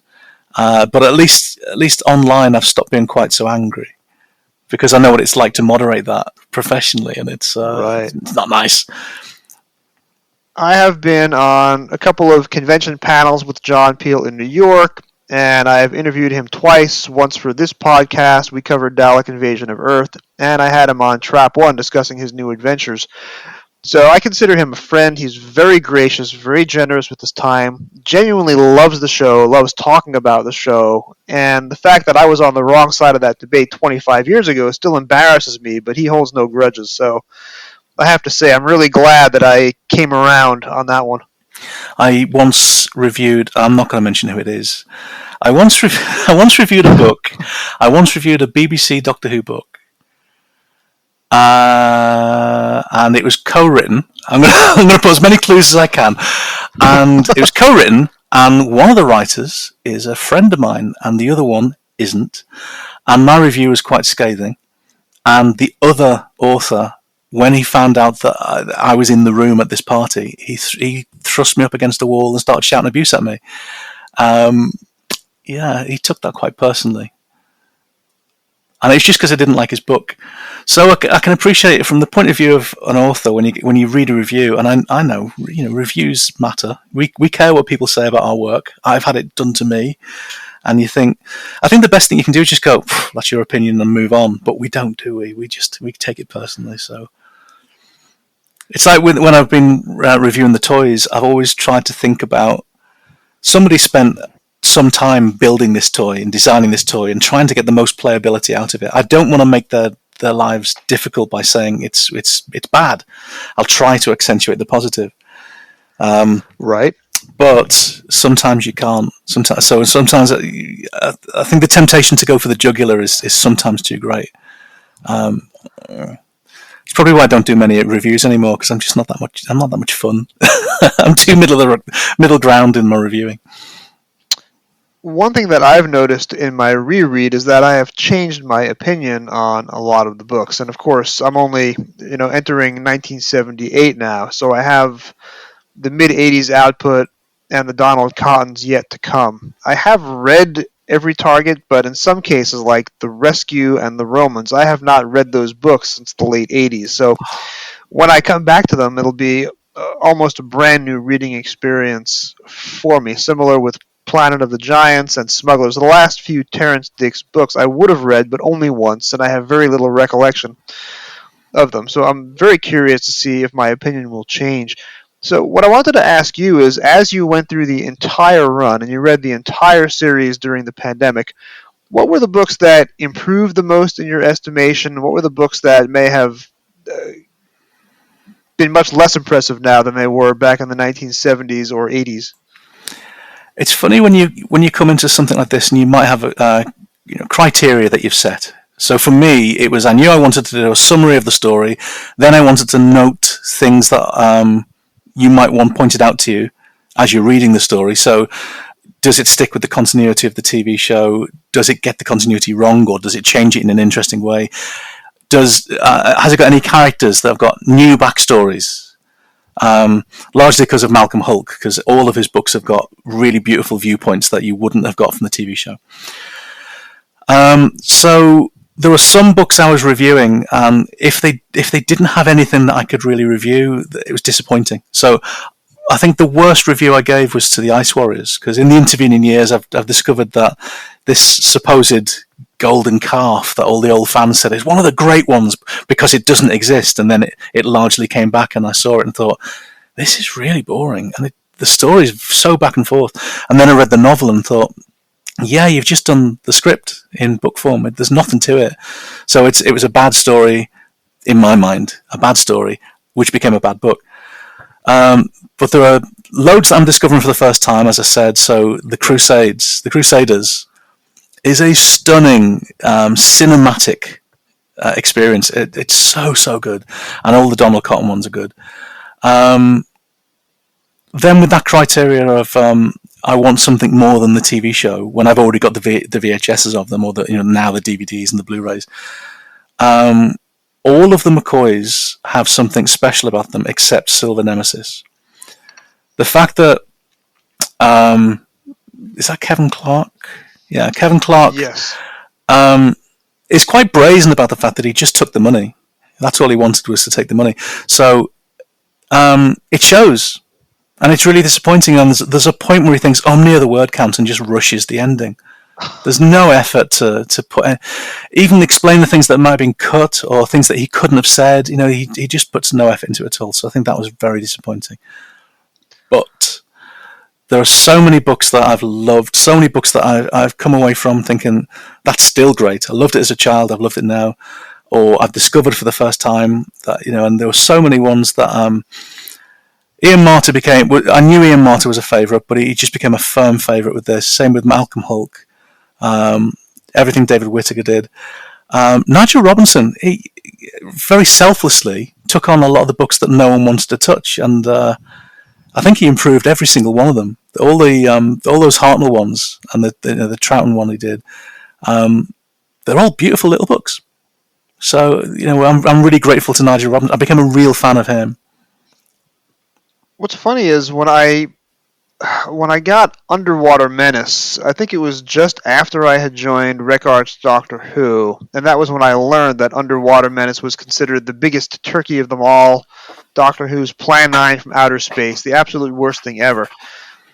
But at least online, I've stopped being quite so angry, because I know what it's like to moderate that professionally, and it's not nice. I have been on a couple of convention panels with John Peel in New York, and I have interviewed him twice. Once for this podcast, we covered Dalek Invasion of Earth, and I had him on Trap One discussing his new adventures. So I consider him a friend. He's very gracious, very generous with his time, genuinely loves the show, loves talking about the show, and the fact that I was on the wrong side of that debate 25 years ago still embarrasses me, but he holds no grudges. So I have to say I'm really glad that I came around on that one. I once reviewed, I'm not going to mention who it is, I once reviewed a book. I once reviewed a BBC Doctor Who book. And it was co-written. I'm going to put as many clues as I can. And it was co-written, and one of the writers is a friend of mine, and the other one isn't. And my review was quite scathing. And the other author, when he found out that I was in the room at this party, he thrust me up against a wall and started shouting abuse at me. Yeah, he took that quite personally. And it's just because I didn't like his book. So I can appreciate it from the point of view of an author when you read a review, and I know reviews matter. We care what people say about our work. I've had it done to me, and I think the best thing you can do is just go, that's your opinion, and move on. But we don't, do we? We take it personally. So it's like when I've been reviewing the toys, I've always tried to think about somebody spent some time building this toy and designing this toy and trying to get the most playability out of it. I don't want to make their lives difficult by saying it's bad. I'll try to accentuate the positive. Right. But sometimes you can't. Sometimes I think the temptation to go for the jugular is sometimes too great. It's probably why I don't do many reviews anymore, because I'm not that much fun. I'm too middle ground in my reviewing. One thing that I've noticed in my reread is that I have changed my opinion on a lot of the books. And of course, I'm only, entering 1978 now, so I have the mid-80s output and the Donald Cottons yet to come. I have read every Target, but in some cases, like The Rescue and The Romans, I have not read those books since the late 80s. So when I come back to them, it'll be almost a brand new reading experience for me, similar with Planet of the Giants and Smugglers. The last few Terrence Dicks books I would have read, but only once, and I have very little recollection of them. So I'm very curious to see if my opinion will change. So what I wanted to ask you is, as you went through the entire run and you read the entire series during the pandemic, what were the books that improved the most in your estimation? What were the books that may have been much less impressive now than they were back in the 1970s or 80s? It's funny when you come into something like this and you might have criteria that you've set. So for me, it was I knew I wanted to do a summary of the story. Then I wanted to note things that you might want pointed out to you as you're reading the story. So does it stick with the continuity of the TV show? Does it get the continuity wrong, or does it change it in an interesting way? Has it got any characters that have got new backstories? Largely because of Malcolm Hulke, because all of his books have got really beautiful viewpoints that you wouldn't have got from the TV show. So there were some books I was reviewing, and if they didn't have anything that I could really review, it was disappointing. So I think the worst review I gave was to the Ice Warriors, because in the intervening years I've discovered that this supposed golden calf that all the old fans said is one of the great ones because it doesn't exist, and then it largely came back, and I saw it and thought, this is really boring, and the story is so back and forth. And then I read the novel and thought, yeah, you've just done the script in book form. There's nothing to it. So it was a bad story in my mind, a bad story, which became a bad book. But there are loads that I'm discovering for the first time, as I said. So the Crusaders, is a stunning cinematic experience. It's so good, and all the Donald Cotton ones are good. Then with that criteria of I want something more than the TV show when I've already got the VHSs of them, or now the DVDs and the Blu-rays. All of the McCoys have something special about them, except Silver Nemesis. The fact that is that Kevin Clark? Yeah, Kevin Clark. Yes. Is quite brazen about the fact that he just took the money. That's all he wanted, was to take the money. So it shows. And it's really disappointing. And there's a point where he thinks, "Oh, I'm near the word count," and just rushes the ending. There's no effort to put even explain the things that might have been cut or things that he couldn't have said. He just puts no effort into it at all. So I think that was very disappointing. But there are so many books that I've loved, so many books that I've come away from thinking that's still great. I loved it as a child. I've loved it now, or I've discovered for the first time that And there were so many ones that Ian Marter became. I knew Ian Marter was a favourite, but he just became a firm favourite with this. Same with Malcolm Hulke. Everything David Whittaker did. Nigel Robinson, he very selflessly took on a lot of the books that no one wanted to touch, and I think he improved every single one of them. All those Hartnell ones and the Troughton one he did. They're all beautiful little books. So I'm really grateful to Nigel Robinson. I became a real fan of him. What's funny is when I got Underwater Menace, I think it was just after I had joined Rekart's Doctor Who, and that was when I learned that Underwater Menace was considered the biggest turkey of them all, Doctor Who's Plan 9 from outer space, the absolute worst thing ever.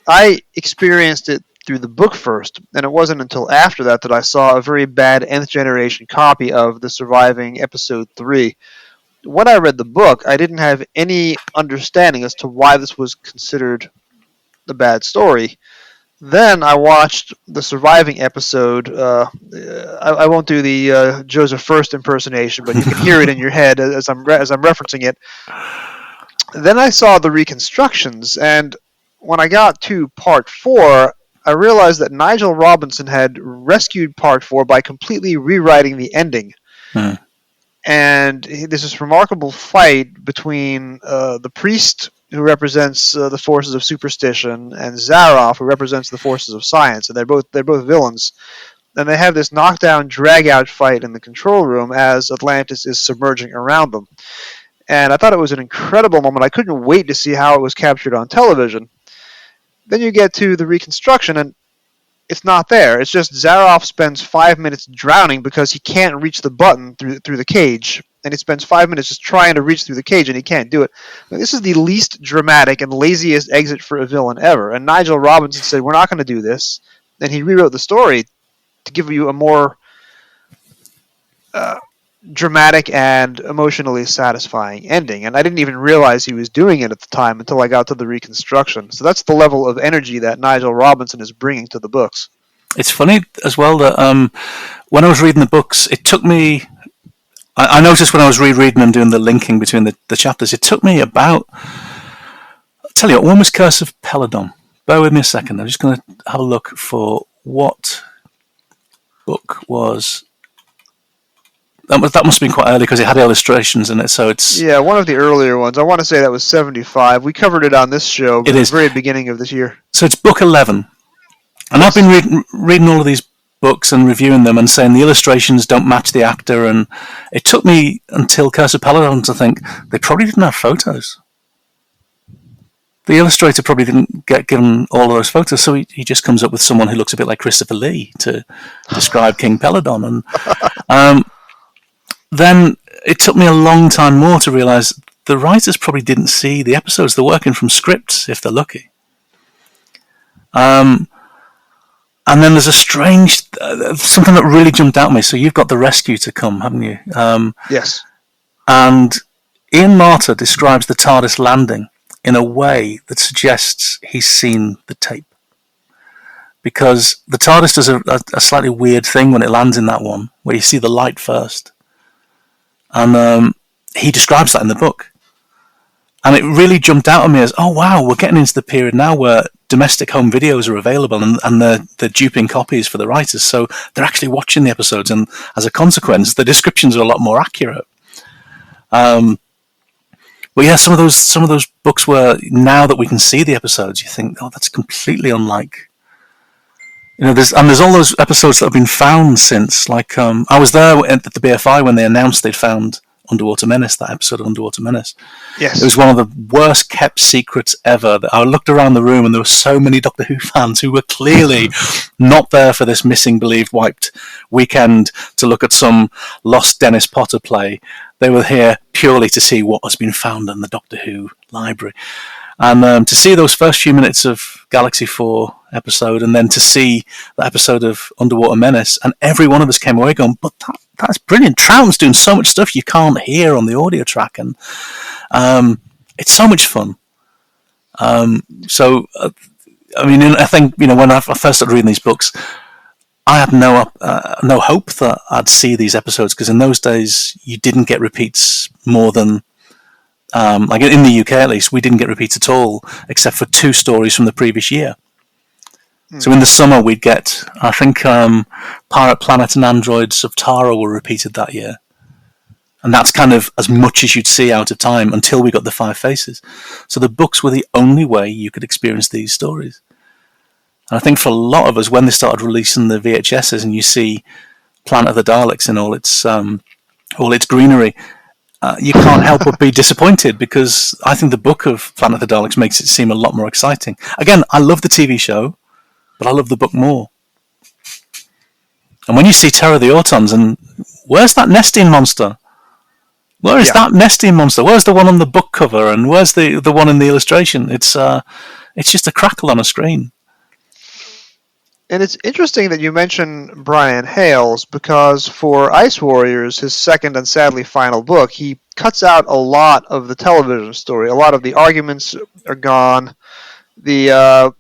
I experienced it through the book first, and it wasn't until after that I saw a very bad Nth Generation copy of the surviving Episode 3. When I read the book, I didn't have any understanding as to why this was considered a bad story. Then I watched the surviving episode. I won't do the Joseph First impersonation, but you can hear it in your head as I'm referencing it. Then I saw the reconstructions, and when I got to Part 4, I realized that Nigel Robinson had rescued Part 4 by completely rewriting the ending. And there's this remarkable fight between the priest, who represents the forces of superstition, and Zaroff, who represents the forces of science, and they're both villains. And they have this knockdown, drag-out fight in the control room as Atlantis is submerging around them. And I thought it was an incredible moment. I couldn't wait to see how it was captured on television. Then you get to the reconstruction, and it's not there. It's just Zaroff spends 5 minutes drowning because he can't reach the button through the cage. And he spends 5 minutes just trying to reach through the cage, and he can't do it. Now, this is the least dramatic and laziest exit for a villain ever. And Nigel Robinson said, "We're not going to do this." And he rewrote the story to give you a more dramatic and emotionally satisfying ending. And I didn't even realize he was doing it at the time until I got to the reconstruction. So that's the level of energy that Nigel Robinson is bringing to the books. It's funny as well that when I was reading the books, it took me... I noticed when I was rereading and doing the linking between the chapters, it took me about... I'll tell you what, one was Curse of Peladon. Bear with me a second. I'm just going to have a look for what book was... That must have been quite early because it had illustrations in it, so it's... Yeah, one of the earlier ones. I want to say that was 75. We covered it on this show at the very beginning of this year. So it's book 11. And yes. I've been reading all of these books and reviewing them and saying the illustrations don't match the actor, and it took me until Curse of Peladon to think they probably didn't have photos. The illustrator probably didn't get given all of those photos, so he just comes up with someone who looks a bit like Christopher Lee to describe King Peladon. And then it took me a long time more to realise the writers probably didn't see the episodes. They're working from scripts, if they're lucky. And then there's a strange... something that really jumped out at me. So you've got the rescue to come, haven't you? Yes. And Ian Marter describes the TARDIS landing in a way that suggests he's seen the tape. Because the TARDIS does a slightly weird thing when it lands in that one, where you see the light first. And he describes that in the book. And it really jumped out at me as, oh wow, we're getting into the period now where domestic home videos are available, and they're duping copies for the writers. So they're actually watching the episodes, and as a consequence, the descriptions are a lot more accurate. Um, but yeah, some of those books where now that we can see the episodes, you think, oh, that's completely unlike. There's all those episodes that have been found since. Like I was there at the BFI when they announced they'd found Underwater Menace, that episode of Underwater Menace. It Yes. was one of the worst kept secrets ever. I looked around the room and there were so many Doctor Who fans who were clearly not there for this missing, believed, wiped weekend to look at some lost Dennis Potter play. They were here purely to see what has been found in the Doctor Who library. And to see those first few minutes of Galaxy 4 episode, and then to see that episode of Underwater Menace, and every one of us came away going, but that's brilliant. Trouton's doing so much stuff you can't hear on the audio track, and it's so much fun. I think when I first started reading these books, I had no hope that I'd see these episodes, because in those days you didn't get repeats more than like in the UK at least, we didn't get repeats at all, except for 2 stories from the previous year. So in the summer we'd get, I think, Pirate Planet and Androids of Tara were repeated that year. And that's kind of as much as you'd see out of time until we got the 5 Faces. So the books were the only way you could experience these stories. And I think for a lot of us, when they started releasing the VHSs and you see Planet of the Daleks in all its greenery, you can't help but be disappointed, because I think the book of Planet of the Daleks makes it seem a lot more exciting. Again, I love the TV show, but I love the book more. And when you see Terror of the Autons, and where's that nesting monster? Where is that nesting monster? Where's the one on the book cover, and where's the one in the illustration? It's just a crackle on a screen. And it's interesting that you mention Brian Hales, because for Ice Warriors, his second and sadly final book, he cuts out a lot of the television story. A lot of the arguments are gone. The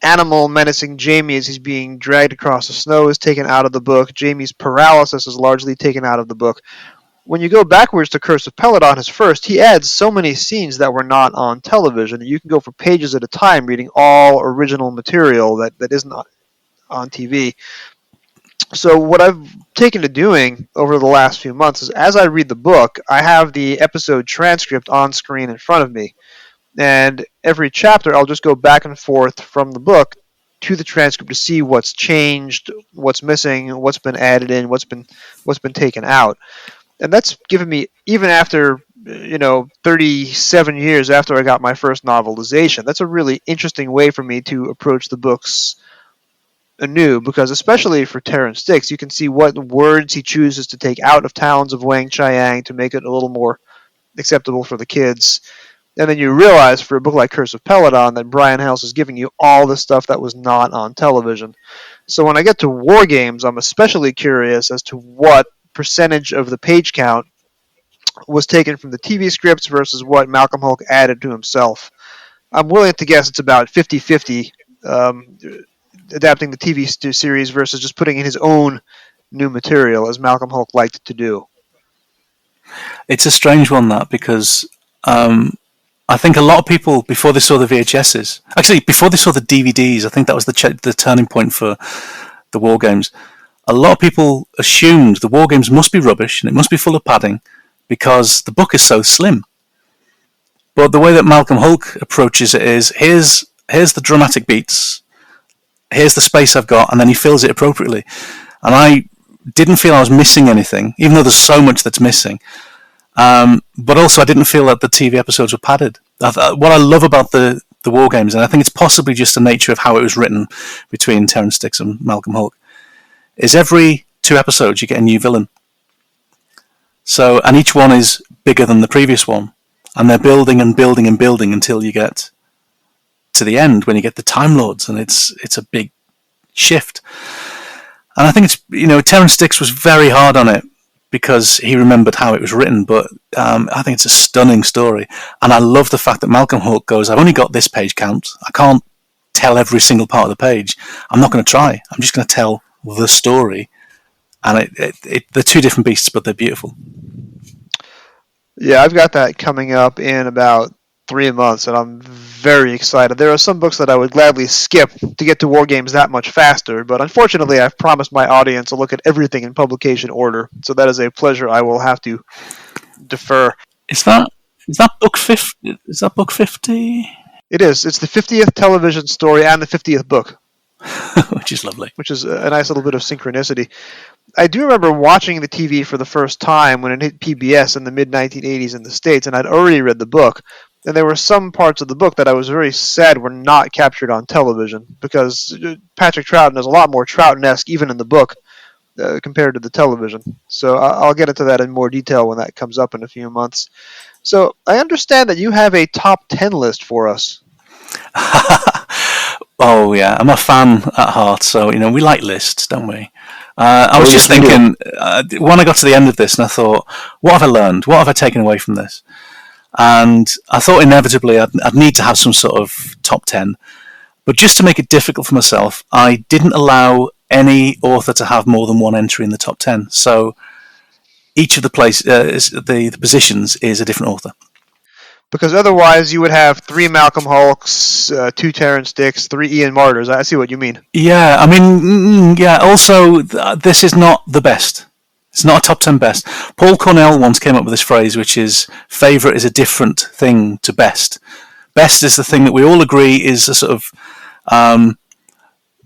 animal menacing Jamie as he's being dragged across the snow is taken out of the book. Jamie's paralysis is largely taken out of the book. When you go backwards to Curse of Peladon, his first, he adds so many scenes that were not on television. You can go for pages at a time reading all original material that isn't on TV. So what I've taken to doing over the last few months is, as I read the book, I have the episode transcript on screen in front of me. And every chapter, I'll just go back and forth from the book to the transcript to see what's changed, what's missing, what's been added in, what's been taken out. And that's given me, even after 37 years after I got my first novelization, that's a really interesting way for me to approach the books anew, because especially for Terran Styx, you can see what words he chooses to take out of Towns of Wang Chiang to make it a little more acceptable for the kids. And then you realize for a book like Curse of Peladon that Brian Hales is giving you all the stuff that was not on television. So when I get to War Games, I'm especially curious as to what percentage of the page count was taken from the TV scripts versus what Malcolm Hulke added to himself. I'm willing to guess it's about 50-50, adapting the TV series versus just putting in his own new material, as Malcolm Hulke liked to do. It's a strange one, that, because I think a lot of people, before they saw the VHSs, actually before they saw the DVDs, I think that was the turning point for the War Games. A lot of people assumed the War Games must be rubbish and it must be full of padding because the book is so slim. But the way that Malcolm Hulke approaches it is, here's the dramatic beats, here's the space I've got, and then he fills it appropriately. And I didn't feel I was missing anything, even though there's so much that's missing. But also I didn't feel that the TV episodes were padded. What I love about the War Games, and I think it's possibly just the nature of how it was written between Terrence Dicks and Malcolm Hulke, is every 2 episodes you get a new villain. So, and each one is bigger than the previous one. And they're building and building and building until you get to the end, when you get the Time Lords, and it's a big shift. And I think Terrence Dicks was very hard on it because he remembered how it was written, but I think it's a stunning story. And I love the fact that Malcolm Hulke goes, I've only got this page count. I can't tell every single part of the page. I'm not going to try. I'm just going to tell the story. And they're 2 different beasts, but they're beautiful. Yeah, I've got that coming up in about 3 months, and I'm very excited. There are some books that I would gladly skip to get to war games that much faster, but unfortunately, I've promised my audience to look at everything in publication order, so that is a pleasure I will have to defer. Is that is that book 50? Is that book 50? It is. It's the 50th television story and the 50th book, Which is lovely. which is a nice little bit of synchronicity. I do remember watching the TV for the first time when it hit PBS in the mid 1980s in the States, and I'd already read the book. And there were some parts of the book that I was very sad were not captured on television because Patrick Troughton is a lot more Troughton-esque even in the book compared to the television. So I'll get into that in more detail when that comes up in a few months. So I understand that you have a top 10 list for us. Oh yeah, I'm a fan at heart, so we like lists, don't we? I was just yes, we do. thinking when I got to the end of this, and I thought, what have I learned? What have I taken away from this? And I thought inevitably I'd need to have some sort of top 10. But just to make it difficult for myself, I didn't allow any author to have more than one entry in the top 10. So each of the positions is a different author. Because otherwise you would have three Malcolm Hulks, two Terrence Dicks, three Ian Martyrs. I see what you mean. Yeah, I mean, yeah, also, this is not the best. It's not a top 10 best. Paul Cornell once came up with this phrase, which is, favourite is a different thing to best. Best is the thing that we all agree is a sort of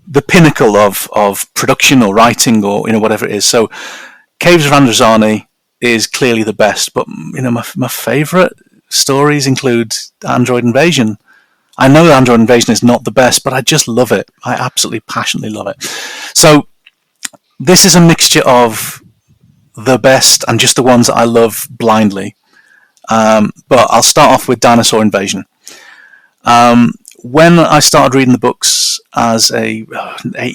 the pinnacle of production or writing or whatever it is. So Caves of Androzani is clearly the best, but my favourite stories include Android Invasion. I know that Android Invasion is not the best, but I just love it. I absolutely passionately love it. So this is a mixture of the best and just the ones that I love blindly. But I'll start off with Dinosaur Invasion. When I started reading the books as 8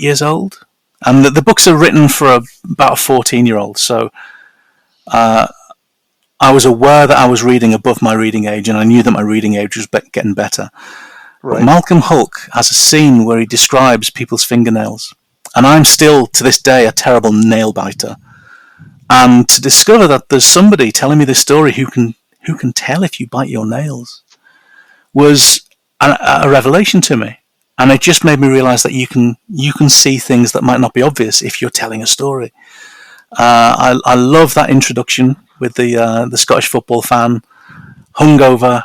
years old, and the books are written for about a 14-year-old, so I was aware that I was reading above my reading age, and I knew that my reading age was getting better. Right. But Malcolm Hulk has a scene where he describes people's fingernails, and I'm still, to this day, a terrible nail biter. And to discover that there's somebody telling me this story who can tell if you bite your nails was a revelation to me. And it just made me realise that you can see things that might not be obvious if you're telling a story. I love that introduction with the Scottish football fan hungover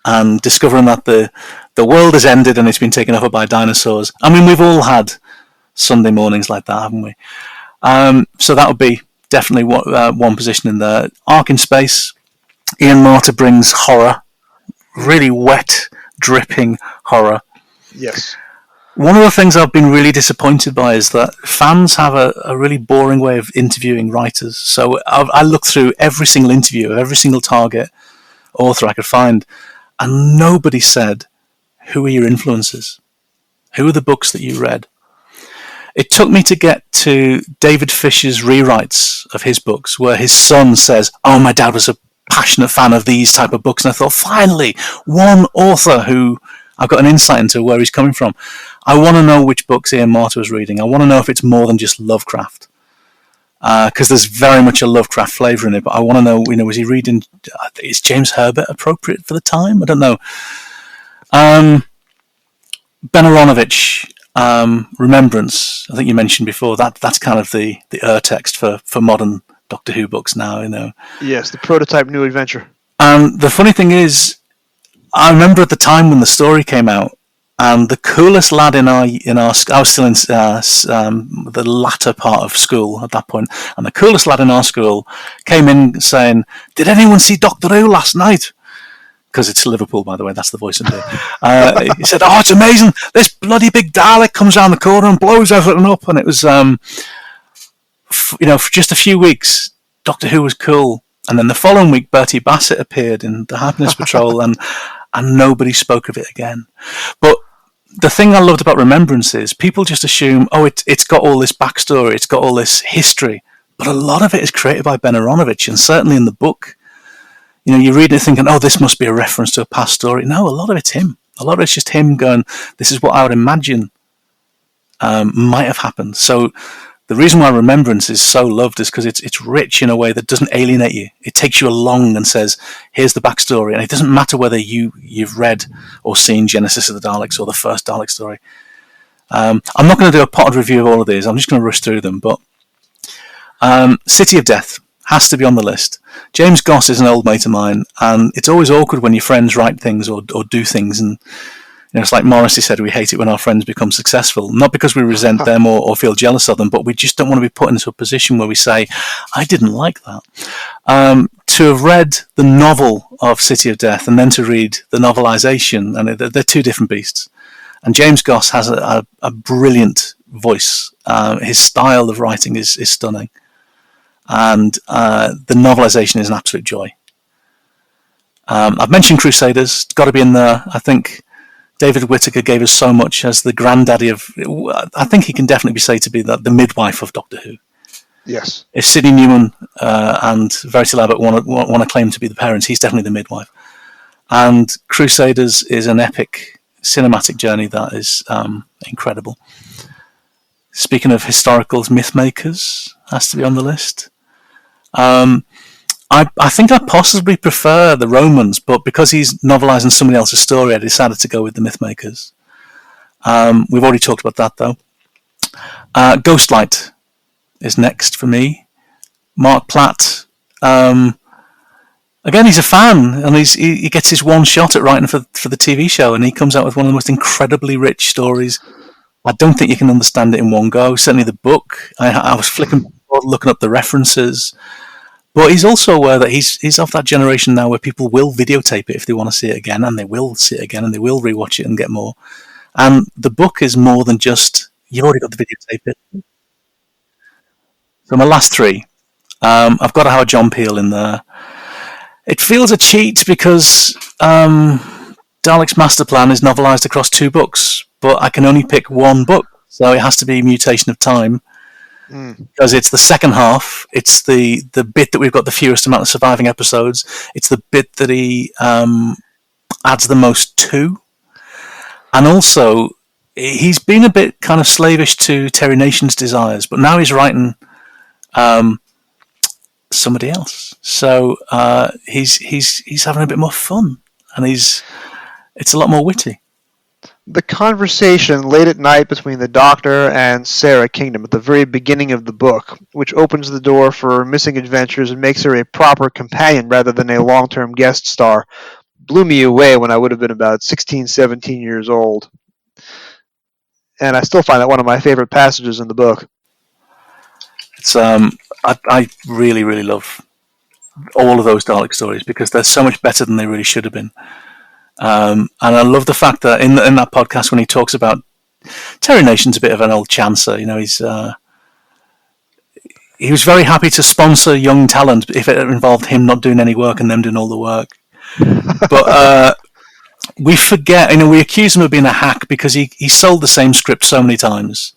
and discovering that the world has ended and it's been taken over by dinosaurs. I mean, we've all had Sunday mornings like that, haven't we? So that would be definitely one position in there. Ark in Space. Ian Marter brings horror, really wet, dripping horror. Yes. One of the things I've been really disappointed by is that fans have a really boring way of interviewing writers. So I looked through every single interview of every single target author I could find, and nobody said, who are your influences? Who are the books that you read? It took me to get to David Fisher's rewrites of his books, where his son says, oh, my dad was a passionate fan of these type of books. And I thought, finally, one author who I've got an insight into where he's coming from. I want to know which books Ian Marter was reading. I want to know if it's more than just Lovecraft. Because there's very much a Lovecraft flavour in it. But I want to know, was he reading, is James Herbert appropriate for the time? I don't know. Ben Aronovich, Remembrance, I think you mentioned before, that's kind of the text for modern Doctor Who books now, Yes, the prototype new adventure. And the funny thing is, I remember at the time when the story came out, and the coolest lad in our I was still in the latter part of school at that point, and the coolest lad in our school came in saying, "Did anyone see Doctor Who last night?" Because it's Liverpool, by the way, that's the voice in there. He said, "Oh, it's amazing! This bloody big Dalek comes around the corner and blows everything up," and it was, for just a few weeks, Doctor Who was cool. And then the following week, Bertie Bassett appeared in the Happiness Patrol, and nobody spoke of it again. But the thing I loved about Remembrance is people just assume, it's got all this backstory, it's got all this history. But a lot of it is created by Ben Aronovich, and certainly in the book, you read it thinking, this must be a reference to a past story. No, a lot of it's him. A lot of it's just him going, this is what I would imagine might have happened. So The reason why Remembrance is so loved is because it's rich in a way that doesn't alienate you. It takes you along and says, "Here's the backstory," and it doesn't matter whether you've read or seen Genesis of the Daleks or the first Dalek story. I'm not going to do a potted review of all of these. I'm just going to rush through them. But City of Death has to be on the list. James Goss is an old mate of mine, and it's always awkward when your friends write things or do things, and it's like Morrissey said, we hate it when our friends become successful. Not because we resent them or feel jealous of them, but we just don't want to be put into a position where we say, I didn't like that. To have read the novel of City of Death and then to read the novelisation, and they're two different beasts. And James Goss has a brilliant voice. His style of writing is stunning. And the novelisation is an absolute joy. I've mentioned Crusaders. It's got to be in there. I think David Whittaker gave us so much as the granddaddy of... I think he can definitely be said to be the midwife of Doctor Who. Yes. If Sidney Newman and Verity Lambert want to claim to be the parents, he's definitely the midwife. And Crusaders is an epic cinematic journey that is incredible. Speaking of historicals, Mythmakers has to be on the list. I think I possibly prefer the Romans, but because he's novelising somebody else's story, I decided to go with the Mythmakers. We've already talked about that, though. Ghostlight is next for me. Mark Platt. Again, he's a fan, and he gets his one shot at writing for the TV show, and he comes out with one of the most incredibly rich stories. I don't think you can understand it in one go. Certainly the book. I was flicking, looking up the references. But he's also aware that he's of that generation now where people will videotape it if they want to see it again, and they will see it again, and they will rewatch it and get more. And the book is more than just, you've already got the videotape it. So my last three, I've got to have John Peel in there. It feels a cheat because Dalek's Master Plan is novelised across 2 books, but I can only pick one book, so it has to be Mutation of Time. Because it's the second half, it's the bit that we've got the fewest amount of surviving episodes, it's the bit that he adds the most to, and also he's been a bit kind of slavish to Terry Nation's desires, but now he's writing somebody else, so he's having a bit more fun, and it's a lot more witty. The conversation late at night between the Doctor and Sarah Kingdom at the very beginning of the book, which opens the door for missing adventures and makes her a proper companion rather than a long-term guest star, blew me away when I would have been about 16, 17 years old. And I still find that one of my favorite passages in the book. It's I really, really love all of those Dalek stories because they're so much better than they really should have been. And I love the fact that in that podcast when he talks about Terry Nation's a bit of an old chancer, he was very happy to sponsor young talent if it involved him not doing any work and them doing all the work. But we forget, we accuse him of being a hack because he sold the same script so many times.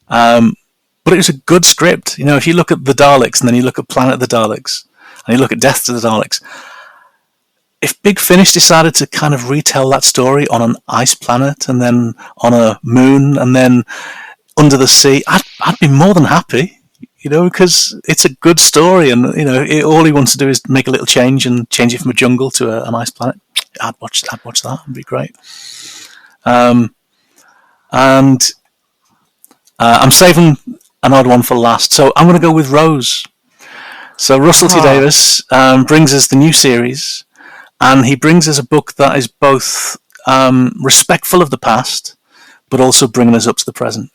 But it was a good script. If you look at the Daleks and then you look at Planet of the Daleks and you look at Death to the Daleks, if Big Finish decided to kind of retell that story on an ice planet and then on a moon and then under the sea, I'd be more than happy, because it's a good story and, all he wants to do is make a little change and change it from a jungle to an ice planet. I'd watch that. It'd be great. And I'm saving an odd one for last, so I'm going to go with Rose. So Russell T Davies brings us the new series. And he brings us a book that is both respectful of the past, but also bringing us up to the present.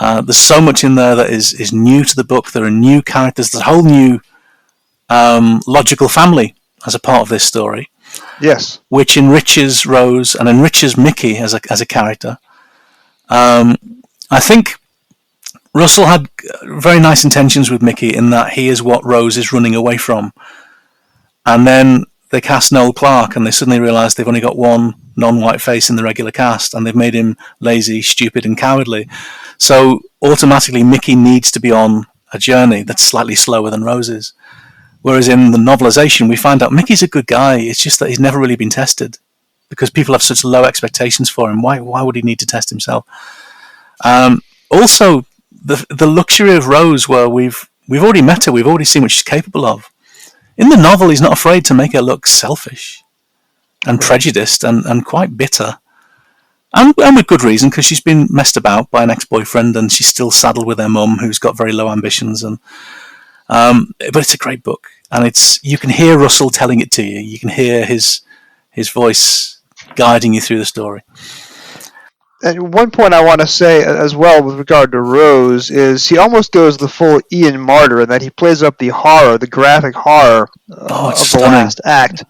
There's so much in there that is new to the book. There are new characters. There's a whole new logical family as a part of this story. Yes. Which enriches Rose and enriches Mickey as a character. I think Russell had very nice intentions with Mickey in that he is what Rose is running away from. And then they cast Noel Clarke and they suddenly realise they've only got one non-white face in the regular cast and they've made him lazy, stupid and cowardly. So automatically Mickey needs to be on a journey that's slightly slower than Rose's. Whereas in the novelisation we find out Mickey's a good guy, it's just that he's never really been tested because people have such low expectations for him. Why would he need to test himself? Also, the luxury of Rose, where we've already met her, we've already seen what she's capable of. In the novel, he's not afraid to make her look selfish and Right. prejudiced and quite bitter. And with good reason, because she's been messed about by an ex-boyfriend and she's still saddled with her mum, who's got very low ambitions. But it's a great book, and you can hear Russell telling it to you. You can hear his voice guiding you through the story. And one point I want to say as well with regard to Rose is he almost goes the full Ian Martyr in that he plays up the horror, the graphic horror It's of the stunning. last act.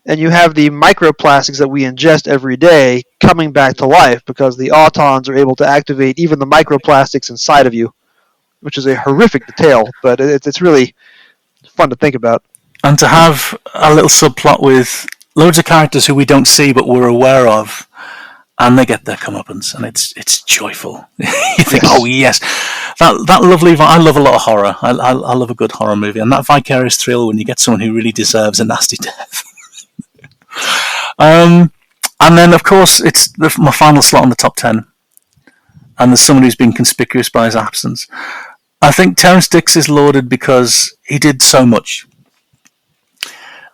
And you have the microplastics that we ingest every day coming back to life because the autons are able to activate even the microplastics inside of you, which is a horrific detail, but it's really fun to think about. And to have a little subplot with loads of characters who we don't see but we're aware of, and they get their comeuppance, and it's joyful. You think, Yes. oh yes, that lovely. I love a lot of horror. I love a good horror movie, and that vicarious thrill when you get someone who really deserves a nasty death. And then, of course, it's my final slot on the top 10, and there's someone who's been conspicuous by his absence. I think Terrance Dicks is lauded because he did so much.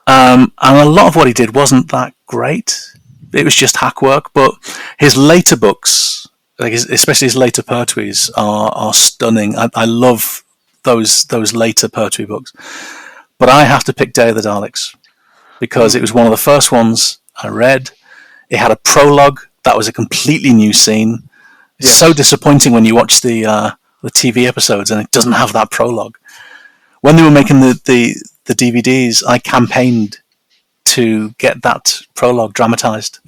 And a lot of what he did wasn't that great. It was just hack work, but his later books, especially his later Pertwees, are stunning. I love those later Pertwee books. But I have to pick Day of the Daleks because it was one of the first ones I read. It had a prologue that was a completely new scene. It's so disappointing when you watch the TV episodes and it doesn't have that prologue. When they were making the DVDs, I campaigned to get that prologue dramatized.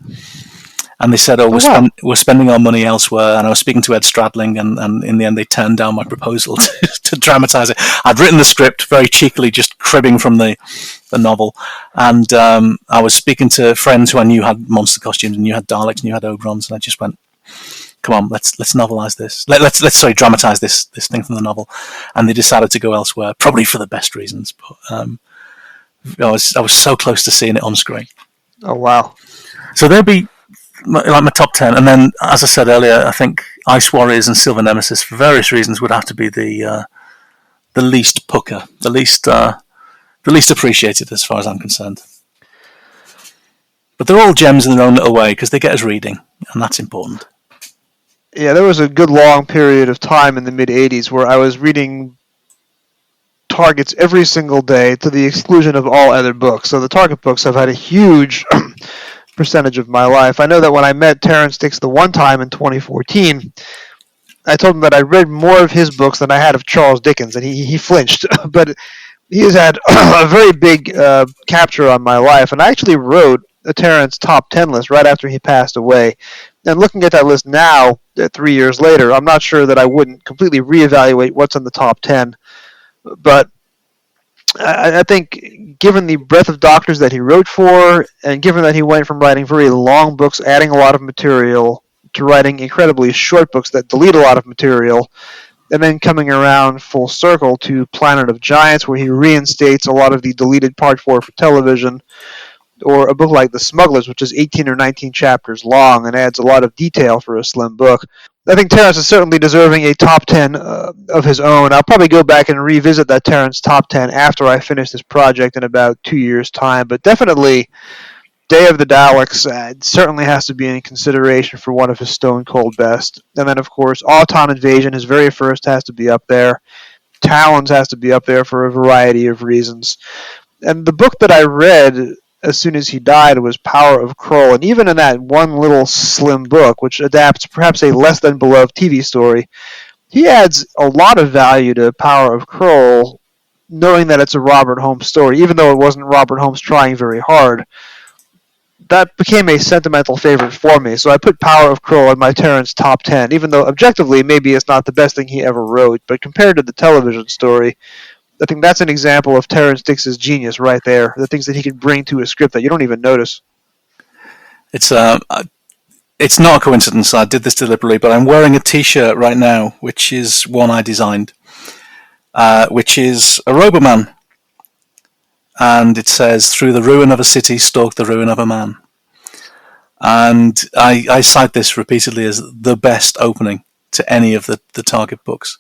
And they said, we're spending our money elsewhere. And I was speaking to Ed Stradling, and in the end, they turned down my proposal to dramatize it. I'd written the script very cheekily, just cribbing from the novel. And I was speaking to friends who I knew had monster costumes, and you had Daleks, and you had Ogrons, and I just went, come on, let's novelize this. Let's dramatize this thing from the novel. And they decided to go elsewhere, probably for the best reasons. But I was so close to seeing it on screen. Oh, wow. So there'd be like my top 10, and then, as I said earlier, I think Ice Warriors and Silver Nemesis, for various reasons, would have to be the least pucker, the least appreciated as far as I'm concerned. But they're all gems in their own little way because they get us reading, and that's important. Yeah, there was a good long period of time in the mid-'80s where I was reading Targets every single day to the exclusion of all other books. So the Target books have had a huge percentage of my life. I know that when I met Terrance Dicks the one time in 2014, I told him that I read more of his books than I had of Charles Dickens, and he flinched. But he has had a very big capture on my life, and I actually wrote a Terrance top 10 list right after he passed away. And looking at that list now, 3 years later, I'm not sure that I wouldn't completely reevaluate what's in the top 10. But I think given the breadth of doctors that he wrote for, and given that he went from writing very long books, adding a lot of material, to writing incredibly short books that delete a lot of material, and then coming around full circle to Planet of Giants, where he reinstates a lot of the deleted Part 4 for television, or a book like The Smugglers, which is 18 or 19 chapters long and adds a lot of detail for a slim book. I think Terrance is certainly deserving a top 10 of his own. I'll probably go back and revisit that Terrance top 10 after I finish this project in about 2 years' time, but definitely Day of the Daleks certainly has to be in consideration for one of his stone cold best. And then, of course, Auton Invasion, his very first, has to be up there. Talons has to be up there for a variety of reasons. And the book that I read as soon as he died was Power of Kroll. And even in that one little slim book, which adapts perhaps a less than beloved TV story, he adds a lot of value to Power of Kroll, knowing that it's a Robert Holmes story, even though it wasn't Robert Holmes trying very hard. That became a sentimental favorite for me, so I put Power of Kroll in my Terrance top 10, even though objectively maybe it's not the best thing he ever wrote, but compared to the television story, I think that's an example of Terrance Dicks' genius right there, the things that he can bring to a script that you don't even notice. It's not a coincidence, I did this deliberately, but I'm wearing a t-shirt right now, which is one I designed, which is a Roboman. And it says, through the ruin of a city stalked the ruin of a man. And I cite this repeatedly as the best opening to any of the target books.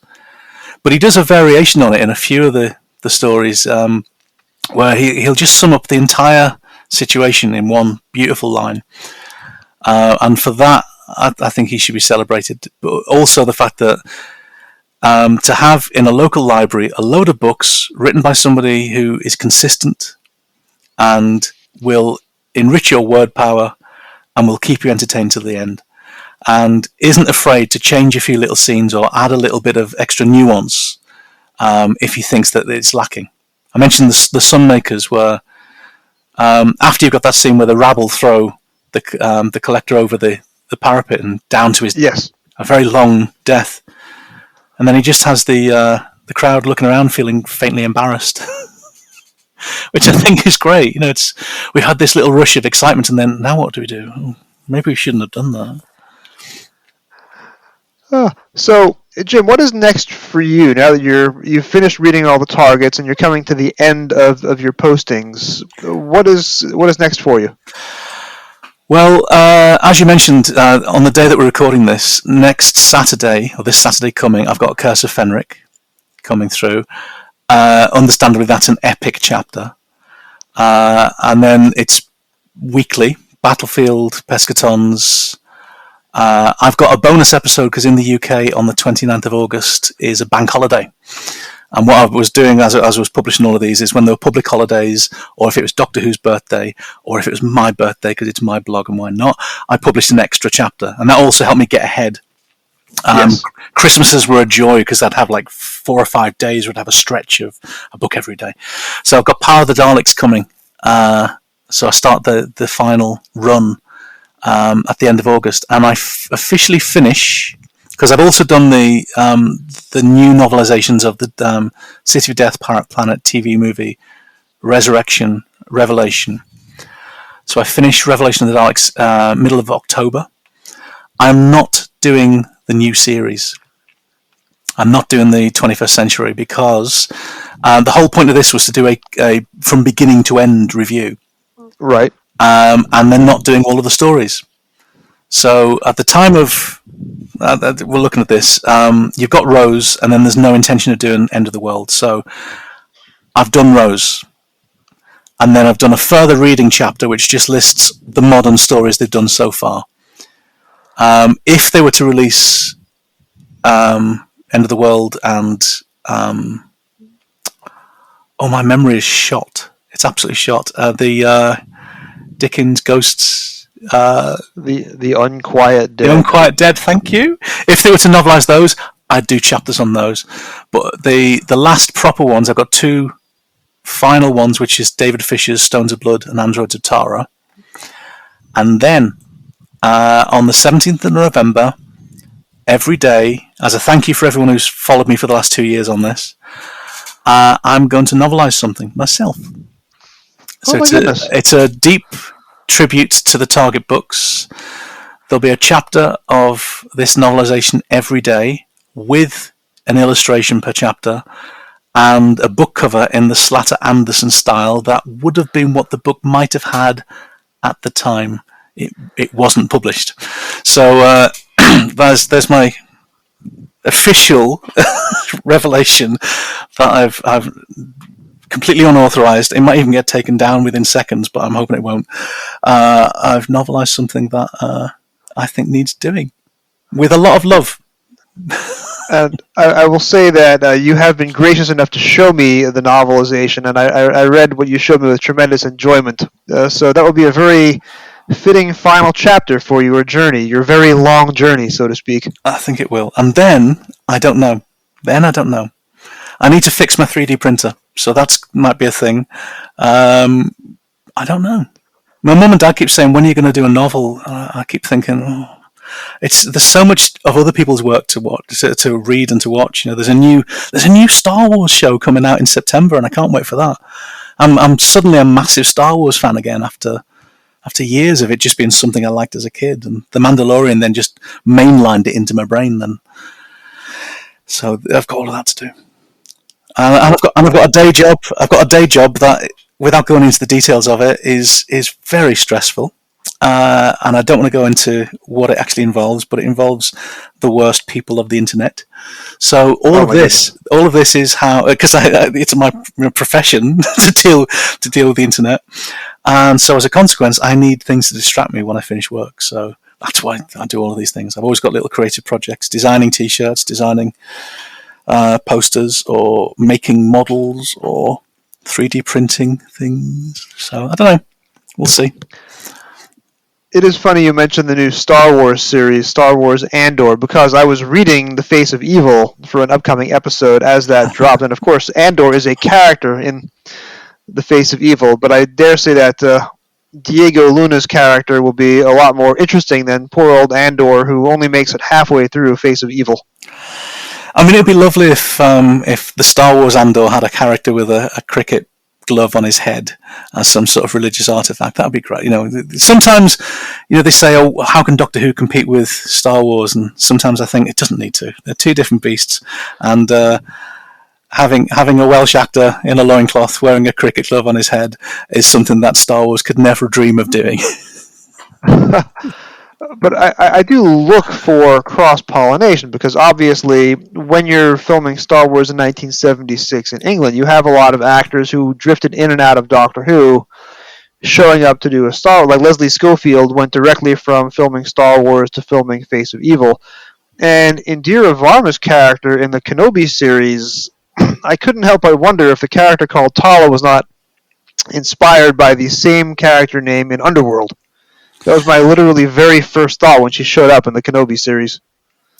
But he does a variation on it in a few of the stories, where he'll just sum up the entire situation in one beautiful line. And for that, I think he should be celebrated. But also the fact that to have in a local library a load of books written by somebody who is consistent and will enrich your word power and will keep you entertained till the end, and isn't afraid to change a few little scenes or add a little bit of extra nuance if he thinks that it's lacking. I mentioned the Sunmakers, where after you've got that scene where the rabble throw the collector over the parapet and down to his a very long death, and then he just has the crowd looking around feeling faintly embarrassed, which I think is great. We had this little rush of excitement, and then now what do we do? Oh, maybe we shouldn't have done that. So, Jim, what is next for you now that you've finished reading all the targets and you're coming to the end of your postings? What is next for you? Well, as you mentioned, on the day that we're recording this, next Saturday, or this Saturday coming, I've got Curse of Fenric coming through. Understandably, that's an epic chapter. And then it's weekly, Battlefield, Pescatons. I've got a bonus episode because in the UK on the 29th of August is a bank holiday. And what I was doing as I was publishing all of these is when there were public holidays, or if it was Doctor Who's birthday, or if it was my birthday because it's my blog and why not, I published an extra chapter. And that also helped me get ahead. Yes. Christmases were a joy because I'd have like 4 or 5 days where I'd have a stretch of a book every day. So I've got Power of the Daleks coming. So I start the final run at the end of August, and I officially finish, because I've also done the new novelizations of the City of Death, Pirate Planet TV movie, Resurrection, Revelation. So I finish Revelation of the Daleks middle of October. I'm not doing the new series. I'm not doing the 21st century because the whole point of this was to do a from beginning to end review. Right. And then not doing all of the stories. So at the time of we're looking at this, you've got Rose, and then there's no intention of doing End of the World. So I've done Rose, and then I've done a further reading chapter which just lists the modern stories they've done so far. If they were to release End of the World and my memory is shot. It's absolutely shot. The Dickens Ghosts. The Unquiet Dead. The Unquiet Dead, thank you. If they were to novelise those, I'd do chapters on those. But the last proper ones, I've got 2 final ones, which is David Fisher's Stones of Blood and Androids of Tara. And then on the 17th of November, every day, as a thank you for everyone who's followed me for the last 2 years on this, I'm going to novelise something myself. So it's a deep tribute to the Target books. There'll be a chapter of this novelization every day with an illustration per chapter and a book cover in the Slatter Anderson style that would have been what the book might have had at the time it wasn't published. So there's my official revelation that I've completely unauthorized. It might even get taken down within seconds, but I'm hoping it won't. I've novelized something that I think needs doing with a lot of love. And I will say that you have been gracious enough to show me the novelization, and I read what you showed me with tremendous enjoyment. So that will be a very fitting final chapter for your journey, your very long journey, so to speak. I think it will. And then, I don't know. I need to fix my 3D printer, so that might be a thing. I don't know. My mum and dad keep saying, when are you going to do a novel? I keep thinking, there's so much of other people's work to watch, to read and to watch. There's a new Star Wars show coming out in September, and I can't wait for that. I'm suddenly a massive Star Wars fan again after years of it just being something I liked as a kid, and The Mandalorian then just mainlined it into my brain. Then, so I've got all of that to do. And I've got a day job. I've got a day job that, without going into the details of it, is very stressful. and I don't want to go into what it actually involves, but it involves the worst people of the internet. So Oh my goodness. all of this is how, because it's my profession to deal with the internet, and so as a consequence, I need things to distract me when I finish work. So that's why I do all of these things. I've always got little creative projects: designing T-shirts, designing posters, or making models, or 3D printing things. So I don't know. We'll see. It is funny you mentioned the new Star Wars series, Star Wars Andor, because I was reading The Face of Evil for an upcoming episode as that dropped, and of course Andor is a character in The Face of Evil, but I dare say that Diego Luna's character will be a lot more interesting than poor old Andor, who only makes it halfway through Face of Evil. I mean, it'd be lovely if the Star Wars Andor had a character with a cricket glove on his head as some sort of religious artifact. That'd be great. Sometimes, they say, "Oh, how can Doctor Who compete with Star Wars?" And sometimes I think it doesn't need to. They're two different beasts, and having a Welsh actor in a loincloth wearing a cricket glove on his head is something that Star Wars could never dream of doing. But I do look for cross pollination because obviously, when you're filming Star Wars in 1976 in England, you have a lot of actors who drifted in and out of Doctor Who, showing up to do a Star Wars. Like Leslie Schofield went directly from filming Star Wars to filming Face of Evil. And Indira Varma's character in the Kenobi series, I couldn't help but wonder if the character called Tala was not inspired by the same character name in Underworld. That was my literally very first thought when she showed up in the Kenobi series.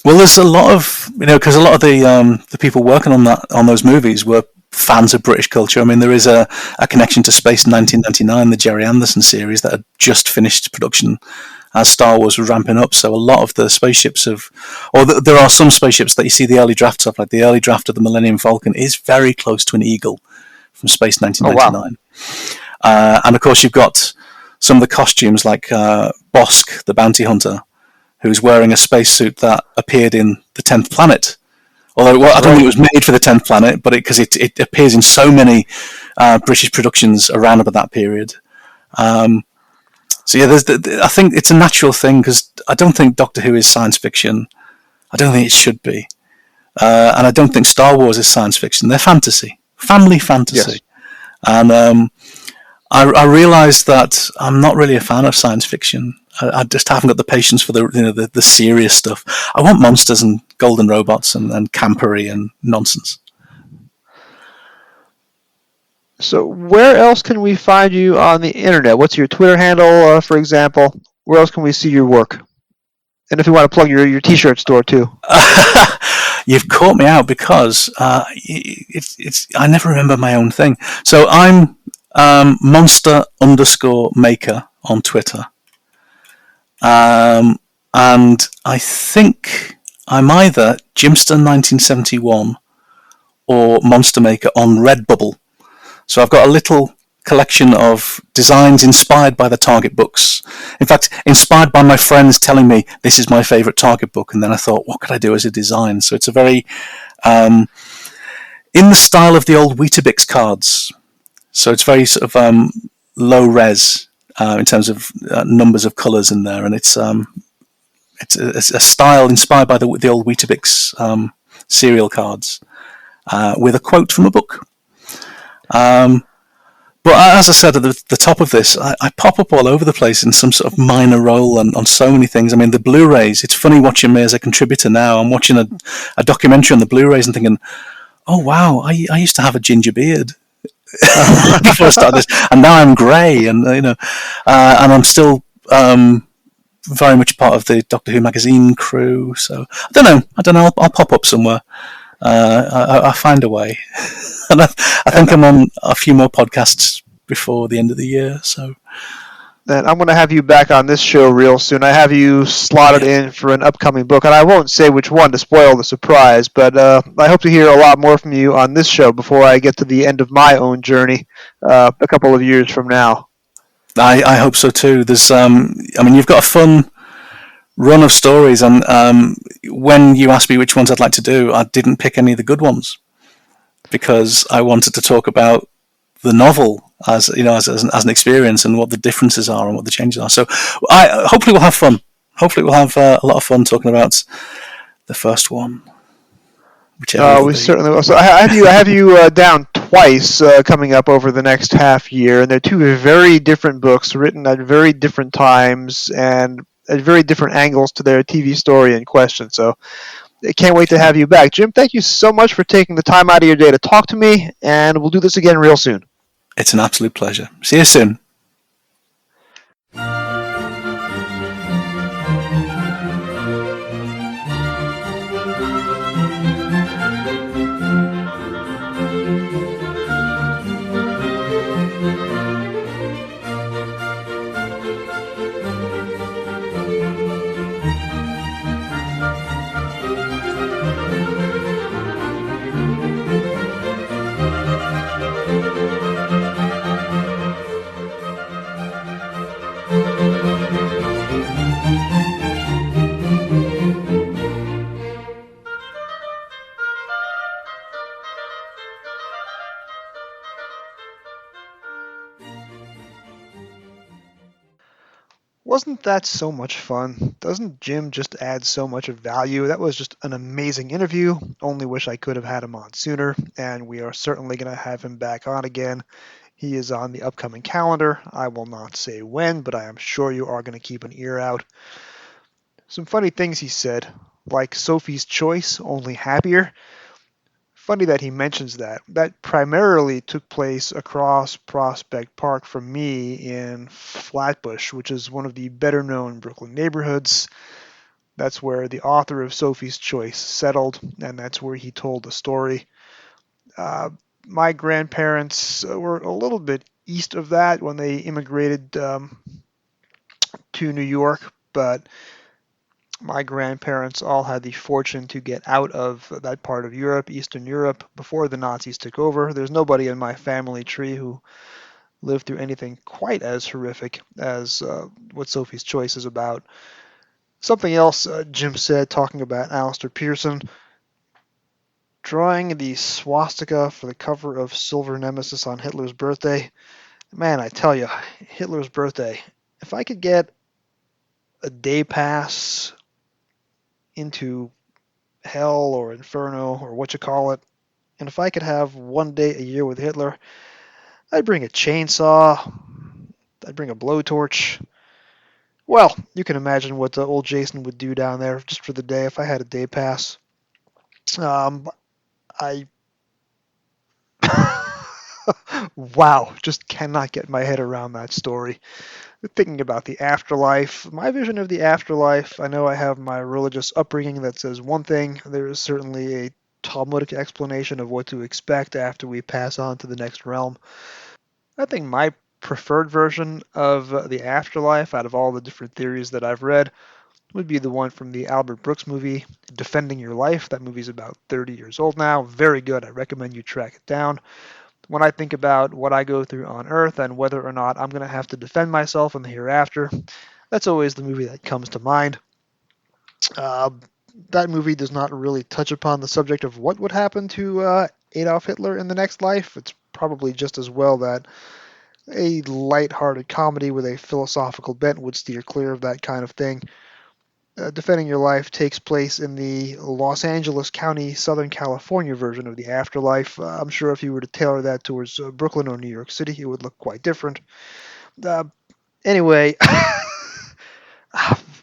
Well, there's a lot of because a lot of the people working on those movies were fans of British culture. I mean, there is a connection to Space 1999, the Jerry Anderson series that had just finished production as Star Wars was ramping up. So a lot of the spaceships there are some spaceships that you see the early drafts of, like the early draft of the Millennium Falcon is very close to an Eagle from Space 1999. Oh, wow. And of course, you've got some of the costumes like Bosk, the bounty hunter, who's wearing a spacesuit that appeared in the 10th Planet. Although I don't think it was made for the 10th Planet, but because it appears in so many British productions around about that period. So yeah, I think it's a natural thing because I don't think Doctor Who is science fiction. I don't think it should be. And I don't think Star Wars is science fiction. They're fantasy, family fantasy. Yes. And I realised that I'm not really a fan of science fiction. I just haven't got the patience for the serious stuff. I want monsters and golden robots and campery and nonsense. So where else can we find you on the internet? What's your Twitter handle, for example? Where else can we see your work? And if you want to plug your T-shirt store too. You've caught me out because it's I never remember my own thing. So I'm monster_maker on Twitter. And I think I'm either Jimster1971 or Monster Maker on Redbubble. So I've got a little collection of designs inspired by the Target books. In fact, inspired by my friends telling me this is my favourite Target book, and then I thought, what could I do as a design? So it's a very in the style of the old Weetabix cards. So it's very sort of low res in terms of numbers of colours in there, and it's a style inspired by the old Weetabix cereal cards with a quote from a book. But as I said at the top of this, I pop up all over the place in some sort of minor role on so many things. I mean, the Blu-rays, it's funny watching me as a contributor now. I'm watching a documentary on the Blu-rays and thinking, oh, wow, I used to have a ginger beard before I started this, and now I'm grey, and and I'm still very much part of the Doctor Who magazine crew. So I don't know. I'll pop up somewhere. I'll find a way. And I think I'm on a few more podcasts before the end of the year. So then I'm going to have you back on this show real soon. I have you slotted in for an upcoming book, and I won't say which one to spoil the surprise, but I hope to hear a lot more from you on this show before I get to the end of my own journey a couple of years from now. I hope so too. There's, you've got a fun run of stories, and when you asked me which ones I'd like to do, I didn't pick any of the good ones because I wanted to talk about the novel as as an experience, and what the differences are and what the changes are. So, hopefully we'll have fun. Hopefully we'll have a lot of fun talking about the first one, whichever it will We be. certainly will. So I have you down twice coming up over the next half year, and they're two very different books written at very different times and at very different angles to their TV story in question. So I can't wait to Okay. have you back, Jim. Thank you so much for taking the time out of your day to talk to me, and we'll do this again real soon. It's an absolute pleasure. See you soon. Wasn't that so much fun? Doesn't Jim just add so much of value? That was just an amazing interview. Only wish I could have had him on sooner, and we are certainly going to have him back on again. He is on the upcoming calendar. I will not say when, but I am sure you are going to keep an ear out. Some funny things he said, like Sophie's Choice, only happier. Funny that he mentions that. That primarily took place across Prospect Park from me in Flatbush, which is one of the better known Brooklyn neighborhoods. That's where the author of Sophie's Choice settled, and that's where he told the story. Uh, my grandparents were a little bit east of that when they immigrated to New York, but my grandparents all had the fortune to get out of that part of Europe, Eastern Europe, before the Nazis took over. There's nobody in my family tree who lived through anything quite as horrific as what Sophie's Choice is about. Something else Jim said, talking about Alistair Pearson, drawing the swastika for the cover of Silver Nemesis on Hitler's birthday. Man, I tell you, Hitler's birthday. If I could get a day pass into hell or inferno or what you call it, and if I could have one day a year with Hitler, I'd bring a chainsaw, I'd bring a blowtorch. Well, you can imagine what old Jason would do down there just for the day if I had a day pass. Um, I wow, just cannot get my head around that story. Thinking about the afterlife, my vision of the afterlife, I know I have my religious upbringing that says one thing. There is certainly a Talmudic explanation of what to expect after we pass on to the next realm. I think my preferred version of the afterlife out of all the different theories that I've read would be the one from the Albert Brooks movie, Defending Your Life. That movie's about 30 years old now. Very good. I recommend you track it down. When I think about what I go through on Earth and whether or not I'm going to have to defend myself in the hereafter, that's always the movie that comes to mind. Uh, that movie does not really touch upon the subject of what would happen to Adolf Hitler in the next life. It's probably just as well that a light-hearted comedy with a philosophical bent would steer clear of that kind of thing. Defending Your Life takes place in the Los Angeles County, Southern California version of the afterlife. I'm sure if you were to tailor that towards Brooklyn or New York City, it would look quite different. Uh, anyway,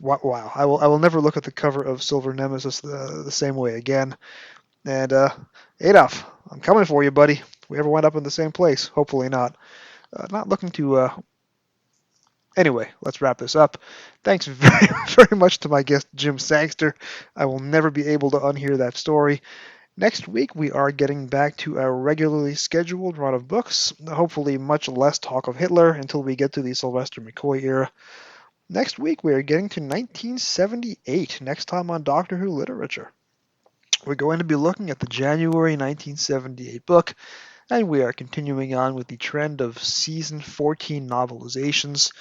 wow, I will never look at the cover of Silver Nemesis the same way again. And Adolf, I'm coming for you, buddy. If we ever wind up in the same place, hopefully not. Not looking to Anyway, let's wrap this up. Thanks very, very much to my guest, Jim Sangster. I will never be able to unhear that story. Next week, we are getting back to our regularly scheduled run of books. Hopefully, much less talk of Hitler until we get to the Sylvester McCoy era. Next week, we are getting to 1978, next time on Doctor Who Literature. We're going to be looking at the January 1978 book, and we are continuing on with the trend of season 14 novelizations.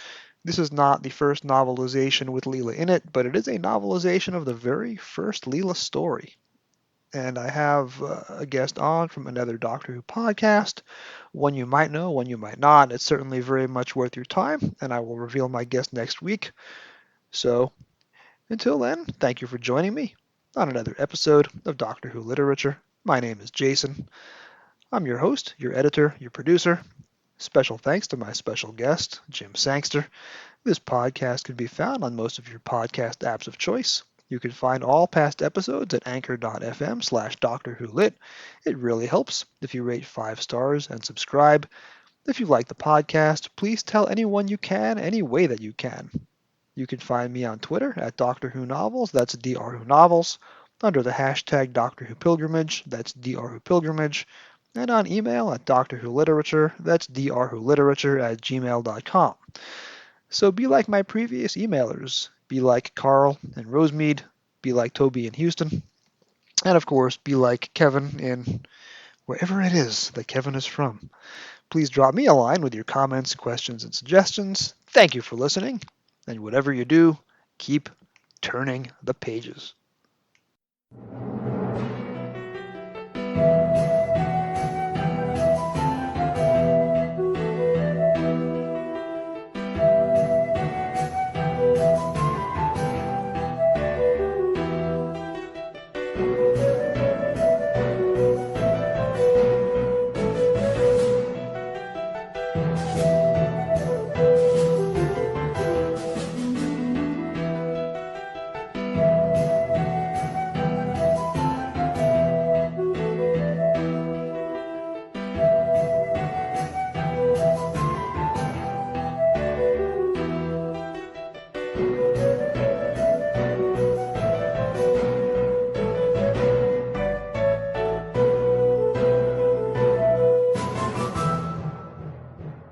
This is not the first novelization with Leela in it, but it is a novelization of the very first Leela story. and I have a guest on from another Doctor Who podcast. One you might know, one you might not. It's certainly very much worth your time, and I will reveal my guest next week. So, until then, thank you for joining me on another episode of Doctor Who Literature. My name is Jason. I'm your host, your editor, your producer. Special thanks to my special guest, Jim Sangster. This podcast can be found on most of your podcast apps of choice. You can find all past episodes at anchor.fm/Doctor Who Lit. It really helps if you rate 5 stars and subscribe. If you like the podcast, please tell anyone you can any way that you can. You can find me on Twitter at Doctor Who Novels, that's Dr. Who Novels, under the hashtag Doctor Who Pilgrimage, that's Dr. Who Pilgrimage, and on email at Doctor Who Literature, that's drwholiterature at gmail.com. So be like my previous emailers. Be like Carl and Rosemead. Be like Toby in Houston. And of course, be like Kevin in wherever it is that Kevin is from. Please drop me a line with your comments, questions, and suggestions. Thank you for listening. And whatever you do, keep turning the pages.